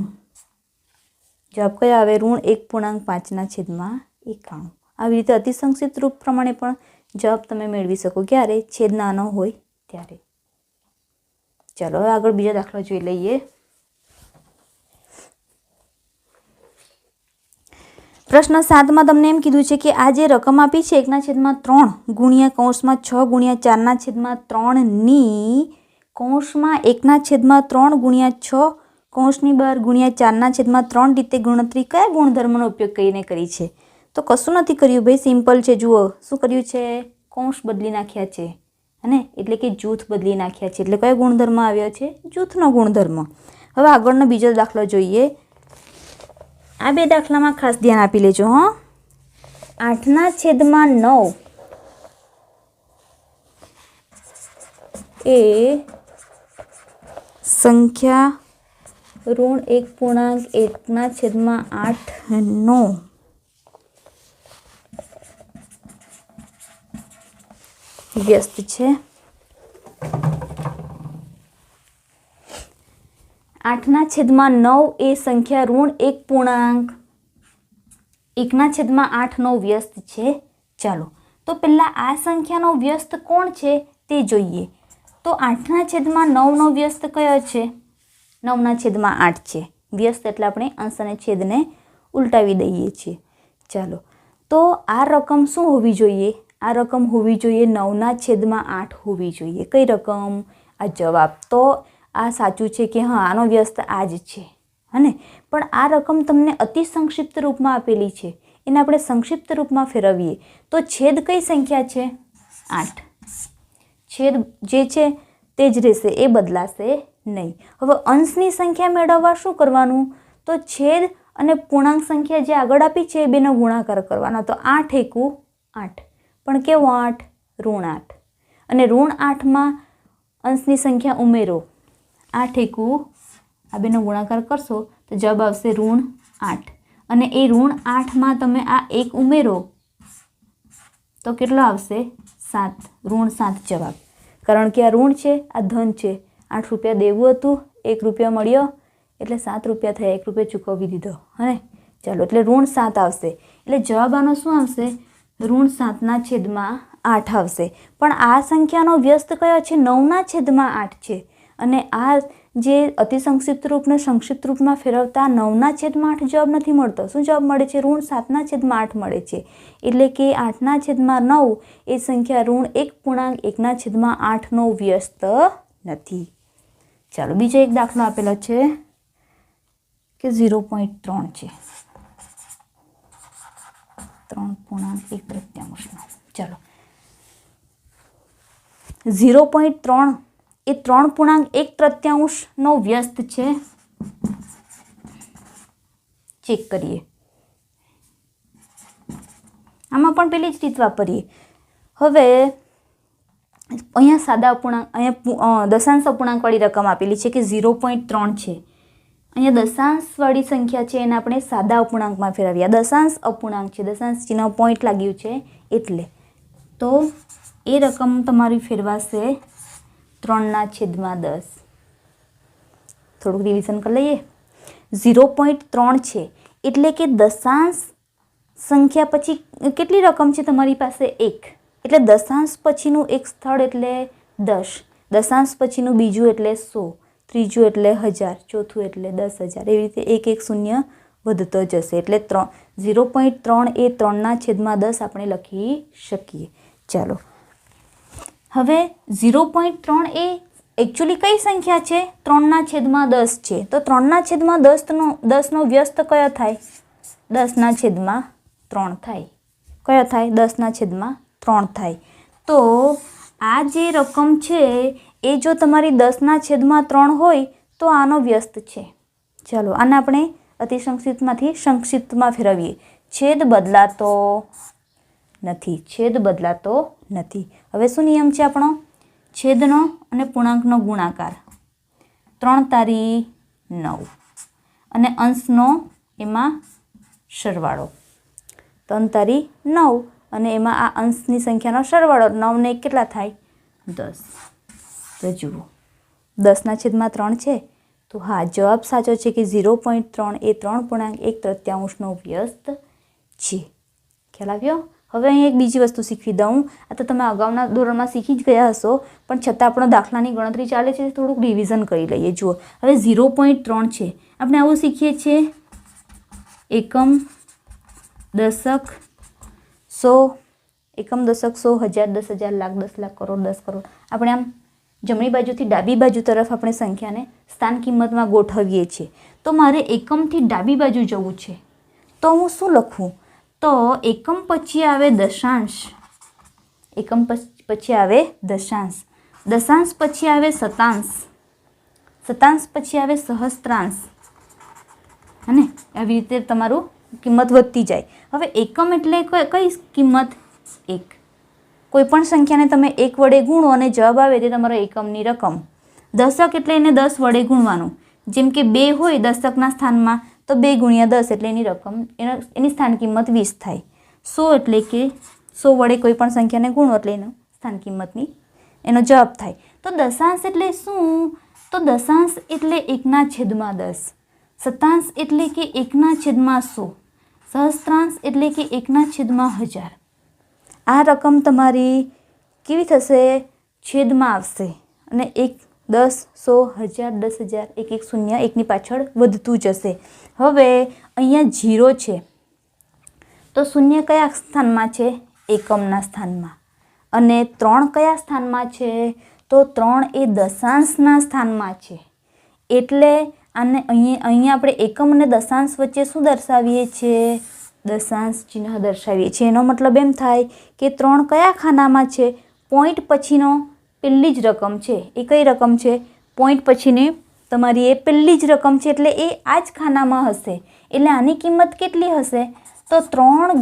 જવાબ કયો આવે? ઋણ 1.5/91. આવી રીતે અતિસંક્ષિપ્ત રૂપ પ્રમાણે પણ જવાબ તમે મેળવી શકો. ક્યારે? છેદ નાનો હોય ત્યારે. ચાલો હવે આગળ બીજો દાખલો જોઈ લઈએ. પ્રશ્ન 7માં તમને એમ કીધું છે કે આ જે રકમ આપી છે 1/3 ગુણ્યા કૌંસમાં 6 ગુણ્યા 4/3 ની કૌંસમાં 1/3 ગુણ્યા 6 કૌંસની બહાર ગુણ્યા 4/3 રીતે ગણતરી કયા ગુણધર્મનો ઉપયોગ કરીને કરી છે? તો કશું નથી કર્યું ભાઈ, સિમ્પલ છે. જુઓ શું કર્યું છે? કૌંસ બદલી નાખ્યા છે અને એટલે કે જૂથ બદલી નાખ્યા છે. એટલે કયો ગુણધર્મ આવ્યો છે? જૂથનો ગુણધર્મ. હવે આગળનો બીજો દાખલો જોઈએ. આ બે દાખલામાં ખાસ ધ્યાન આપી લેજો. 8/9 એ સંખ્યા ઋણ 1.1/8 વ્યસ્ત છે. 8/9 એ સંખ્યા ઋણ 1.1/8 વ્યસ્ત છે. ચાલો તો પહેલાં આ સંખ્યાનો વ્યસ્ત કોણ છે તે જોઈએ. તો 8/9 વ્યસ્ત કયો છે? 9/8 છે. વ્યસ્ત એટલે આપણે અંશ અને છેદને ઉલટાવી દઈએ છીએ. ચાલો તો આ રકમ શું હોવી જોઈએ? આ રકમ હોવી જોઈએ 9/8 હોવી જોઈએ. કઈ રકમ? આ જવાબ. તો આ સાચું છે કે હા આનો વ્યસ્ત આ જ છે હને, પણ આ રકમ તમને અતિ સંક્ષિપ્ત રૂપમાં આપેલી છે, એને આપણે સંક્ષિપ્ત રૂપમાં ફેરવીએ તો છેદ કઈ સંખ્યા છે? 8. છેદ જે છે તે જ રહેશે, એ બદલાશે નહીં. હવે અંશની સંખ્યા મેળવવા શું કરવાનું? તો છેદ અને પૂર્ણાંક સંખ્યા જે આગળ આપી છે એ બેનો ગુણાકાર કરવાનો. તો 8 એકુ 8, પણ કેવો 8? ઋણ 8. અને ઋણ 8માં અંશની સંખ્યા ઉમેરો. 8 એકુ આ બેનો ગુણાકાર કરશો તો જવાબ આવશે ઋણ 8. અને એ ઋણ 8માં તમે આ 1 ઉમેરો તો કેટલો આવશે? 7. ઋણ 7 જવાબ. કારણ કે આ ઋણ છે, આ ધન છે. 8 રૂપિયા દેવું હતું, 1 રૂપિયા મળ્યો એટલે 7 રૂપિયા થયા, 1 રૂપિયા ચૂકવી દીધો હે. ચાલો એટલે ઋણ 7 આવશે. એટલે જવાબ આનો શું આવશે? ઋણ 7/8 આવશે. પણ આ સંખ્યાનો વ્યસ્ત કયો છે? 9/8 છે. અને આ જે અતિસંક્ષિપ્ત રૂપને સંક્ષિપ્ત રૂપમાં ફેરવતા 9/8 જવાબ નથી મળતો. શું જવાબ મળે છે? ઋણ 7/8 મળે છે. એટલે કે 8/9 એ સંખ્યા ઋણ 1.1/8 વ્યસ્ત નથી. ચાલો બીજો એક દાખલો આપેલો છે કે 0.3 છે, 3.1/3. ચાલો 0.3 એ 3.1/3 વ્યસ્ત છે. ચેક કરીએ. આમાં પણ પેલી જ રીત વાપરીએ. હવે અહીંયા સાદા અપૂર્ણાંક, અહીંયા દશાંશ અપૂર્ણાંકવાળી રકમ આપેલી છે કે 0.3 છે. અહીંયા દશાંશવાળી સંખ્યા છે એને આપણે સાદા અપૂર્ણાંકમાં ફેરવીએ. આ દશાંશ અપૂર્ણાંક છે, દશાંશ ચિહ્ન પોઈન્ટ લાગ્યું છે એટલે. તો એ રકમ તમારી ફેરવાશે 3/10. થોડુંક રિવિઝન કરી લઈએ. 0.3 છે એટલે કે દશાંશ સંખ્યા પછી કેટલી રકમ છે તમારી પાસે? 1. એટલે દશાંશ પછીનું એક સ્થળ એટલે 10, દશાંશ પછીનું બીજું એટલે 100, ત્રીજું એટલે 1000, ચોથું એટલે 10,000. એવી રીતે એક એક શૂન્ય વધતો જશે. એટલે 0.3 એ 3/10 આપણે લખી શકીએ. ચાલો, હવે 0.3 એ એકચ્યુઅલી કઈ સંખ્યા છે? 3/10 છે. તો 3/10નો વ્યસ્ત કયો થાય? 10/3 થાય. કયો થાય? 10/3 થાય. તો આ જે રકમ છે એ જો તમારી 10/3 હોય તો આનો વ્યસ્ત છે. ચાલો, આને આપણે અતિ સંક્ષિપ્તમાંથી સંક્ષિપ્તમાં ફેરવીએ. છેદ બદલાતો નથી. છેદ બદલાતો નથી. હવે શું નિયમ છે આપણો? છેદનો અને પૂર્ણાંકનો ગુણાકાર 3×9 અને અંશનો એમાં સરવાળો 3×9 અને એમાં આ અંશની સંખ્યાનો સરવાળો 9 ને 1 કેટલા થાય? 10. તો જુઓ 10/3 છે. તો હા, જવાબ સાચો છે કે 0.3 એ 3.1/3 વ્યસ્ત છે. ખ્યાલ આવ્યો? હવે અહીં એક બીજી વસ્તુ શીખવી દઉં. આ તો તમે અગાઉના ધોરણમાં શીખી જ ગયા હશો, પણ છતાં આપણો દાખલાની ગણતરી ચાલે છે, થોડુંક રિવિઝન કરી લઈએ. જુઓ, હવે 0.3 છે. આપણે આવું શીખીએ છીએ એકમ, દશક, 100, એકમ, દશક, 100, 1000, 10,000, લાખ, 10 લાખ, કરોડ, 10 કરોડ. આપણે આમ જમણી બાજુથી ડાબી બાજુ તરફ આપણે સંખ્યાને સ્થાન કિંમતમાં ગોઠવીએ છીએ. તો મારે એકમથી ડાબી બાજુ જવું છે, તો હું શું લખું? તો એકમ પછી આવે દશાંશ, એકમ પછી આવે દશાંશ, દશાંશ પછી આવે શતાંશ, શતાંશ પછી આવે સહસ્ત્રાંશ, અને આવી રીતે તમારું કિંમત વધતી જાય. હવે એકમ એટલે કઈ કિંમત? 1. કોઈ પણ સંખ્યાને તમે 1 વડે ગુણો અને જવાબ આવે તે તમારો એકમની રકમ. દશક એટલે એને 10 વડે ગુણવાનું. જેમ કે 2 હોય દશકના સ્થાનમાં, તો 2 × 10 એટલે એની રકમ, એની સ્થાન કિંમત 20 થાય. 100 એટલે કે 100 વડે કોઈ પણ સંખ્યાને ગુણો એટલે એનો સ્થાન કિંમતની એનો જવાબ થાય. તો દશાંશ એટલે શું? તો દશાંશ એટલે 1/10, શતાંશ એટલે કે 1/100, સહસ્ત્રાંશ એટલે કે 1/1000. આ રકમ તમારી કેવી થશે? છેદમાં આવશે અને 1, 10, 100, 1000, 10,000, એક એક શૂન્ય એકની પાછળ વધતું જશે. હવે અહીંયા 0 છે તો શૂન્ય કયા સ્થાનમાં છે? એકમના સ્થાનમાં. અને 3 કયા સ્થાનમાં છે? તો 3 એ દશાંશના સ્થાનમાં છે. એટલે આને અહીંયા આપણે એકમ અને દશાંશ વચ્ચે શું દર્શાવીએ છીએ? દશાંશ ચિહ્ન દર્શાવીએ છીએ. એનો મતલબ એમ થાય કે 3 કયા ખાનામાં છે? પોઈન્ટ પછીનો પહેલી જ રકમ છે. એ કઈ રકમ છે? પોઈન્ટ પછીની તમારી એ પહેલી જ રકમ છે, એટલે એ આ જ ખાનામાં હશે. એટલે આની કિંમત કેટલી હશે? તો 3 ×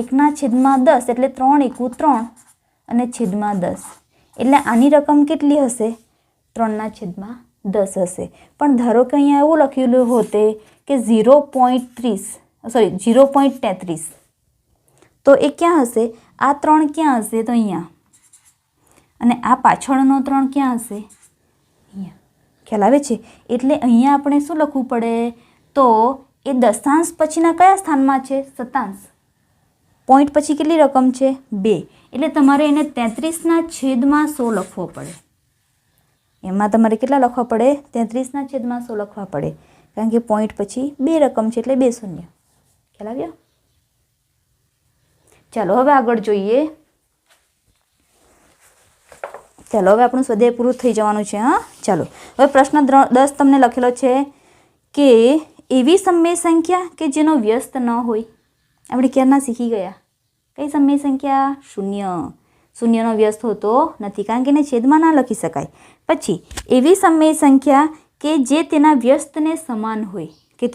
1/10 એટલે 3 × 3 અને છેદમાં 10. એટલે આની રકમ કેટલી હશે? 3/10 હશે. પણ ધારો કે અહીંયા એવું લખેલું હોતે કે 0.33, તો એ ક્યાં હશે? આ 3 ક્યાં હશે? તો અહીંયા. અને આ પાછળનો 3 ક્યાં હશે? અહીંયા. ખ્યાલ આવે છે? એટલે અહીંયા આપણે શું લખવું પડે? તો એ દશાંશ પછીના કયા સ્થાનમાં છે? શતાંશ. પોઈન્ટ પછી કેટલી રકમ છે? 2. એટલે તમારે એને 33/100 લખવો પડે. એમાં તમારે કેટલા લખવા પડે? 33/100 લખવા પડે, કારણ કે પોઈન્ટ પછી 2 રકમ છે એટલે 2 શૂન્ય. ખ્યાલ આવ્યો? ચાલો હવે આગળ જોઈએ. ચાલો હવે આપણું સ્વાધ્યાય પૂરું થઈ જવાનું છે. હા, ચાલો હવે પ્રશ્ન 10 તમને લખેલો છે કે એવી સમય સંખ્યા કે જેનો વ્યસ્ત ન હોય. આપણે ક્યારના શીખી ગયા? કઈ સમય સંખ્યા? 0. શૂન્યનો વ્યસ્ત હોતો નથી, કારણ કે એને છેદમાં ના લખી શકાય. પછી એવી સમય સંખ્યા કે જે તેના વ્યસ્તને સમાન હોય, કે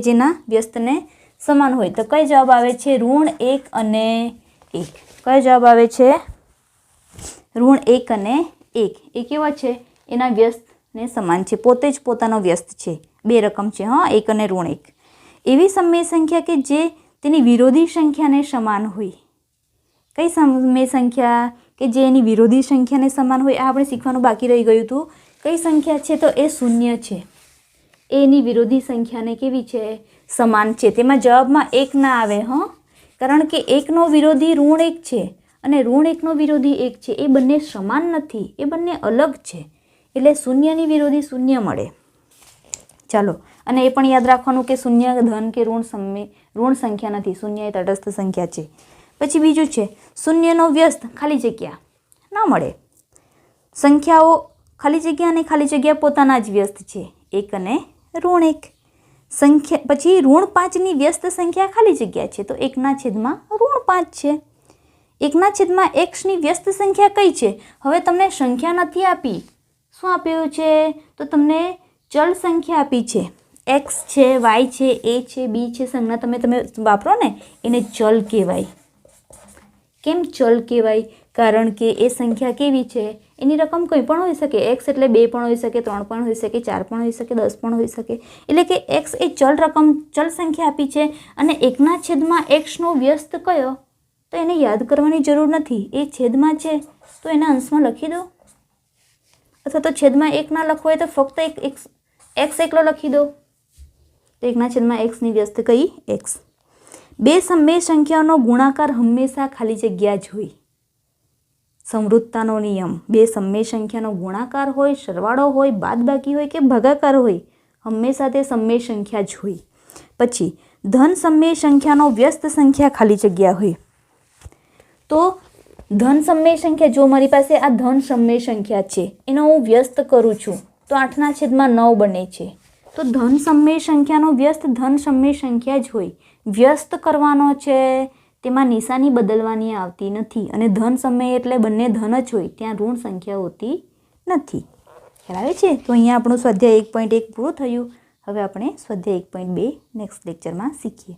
જેના વ્યસ્તને સમાન હોય. તો કઈ જવાબ આવે છે? -1 અને 1. કયો જવાબ આવે છે? -1 અને 1. એ કેવો છે? એના વ્યસ્તને સમાન છે, પોતે જ પોતાનો વ્યસ્ત છે. બે રકમ છે, હા, 1 અને ઋણ 1. એવી સમય સંખ્યા કે જે તેની વિરોધી સંખ્યાને સમાન હોય. કઈ સમય સંખ્યા કે જે એની વિરોધી સંખ્યાને સમાન હોય? આ આપણે શીખવાનું બાકી રહી ગયું હતું. કઈ સંખ્યા છે? તો એ શૂન્ય છે. એની વિરોધી સંખ્યાને કેવી છે? સમાન છે. તેમાં જવાબમાં 1 ના આવે, હા, કારણ કે 1નો વિરોધી ઋણ 1 છે અને ઋણ 1નો વિરોધી 1 છે. એ બંને સમાન નથી, એ બંને અલગ છે. એટલે શૂન્યની વિરોધી શૂન્ય મળે. ચાલો, અને એ પણ યાદ રાખવાનું કે શૂન્ય ધન કે ઋણ સંખ્યા નથી, શૂન્ય એ તટસ્થ સંખ્યા છે. પછી બીજું છે શૂન્યનો વ્યસ્ત ખાલી જગ્યા ના મળે. સંખ્યાઓ ખાલી જગ્યા અને ખાલી જગ્યા પોતાના જ વ્યસ્ત છે, 1 અને ઋણ 1. સંખ્યા પછી ઋણ 5ની વ્યસ્ત સંખ્યા ખાલી જગ્યા છે, તો 1 છેદમાં ઋણ 5 છે. 1 છેદમાં xની વ્યસ્ત સંખ્યા કઈ છે? હવે તમને સંખ્યા નથી આપી, શું આપ્યું છે? તો તમને ચલ સંખ્યા આપી છે. x છે, y છે, a છે, b છે. સંજ્ઞા તમે વાપરો ને એને ચલ કહેવાય. કેમ ચલ કહેવાય? કારણ કે એ સંખ્યા કેવી છે? એની રકમ કંઈ પણ હોઈ શકે. x એટલે 2 પણ હોઈ શકે, 3 પણ હોઈ શકે, 4 પણ હોઈ શકે, 10 પણ હોઈ શકે. એટલે કે x એ ચલ સંખ્યા આપી છે અને 1 છેદમાં xનો વ્યસ્ત કયો? તો એને યાદ કરવાની જરૂર નથી. એ છેદમાં છે તો એને અંશમાં લખી દો, અથવા તો છેદમાં 1 ના લખવો હોય તો ફક્ત x એકલો લખી દો. તો 1 છેદમાં xની વ્યસ્ત કઈ? x. બે સમય સંખ્યાઓનો ગુણાકાર હંમેશા ખાલી જગ્યા જ હોય. સમૃદ્ધતાનો નિયમ. બે સમય સંખ્યાનો ગુણાકાર હોય, સરવાળો હોય, બાદબાકી હોય કે ભાગાકાર હોય, હંમેશા તે સમય સંખ્યા જ હોય. પછી ધન સમય સંખ્યાનો વ્યસ્ત સંખ્યા ખાલી જગ્યા હોય. તો ધન સમય સંખ્યા, જો મારી પાસે આ ધન સમય સંખ્યા છે, એનો હું વ્યસ્ત કરું છું તો 8 છેદમાં 9 બને છે. તો ધન સમય સંખ્યાનો વ્યસ્ત ધન સમય સંખ્યા જ હોય. વ્યસ્ત કરવાનો છે, તેમાં નિશાની બદલવાની આવતી નથી. અને ધન સમય એટલે બંને ધન જ હોય, ત્યાં ઋણ સંખ્યા હોતી નથી. ખ્યાલ આવે છે? તો અહીંયા આપણું સ્વાધ્યાય 1.1 પૂરું થયું. હવે આપણે સ્વાધ્યાય 1.2 નેક્સ્ટ લેક્ચરમાં શીખીએ.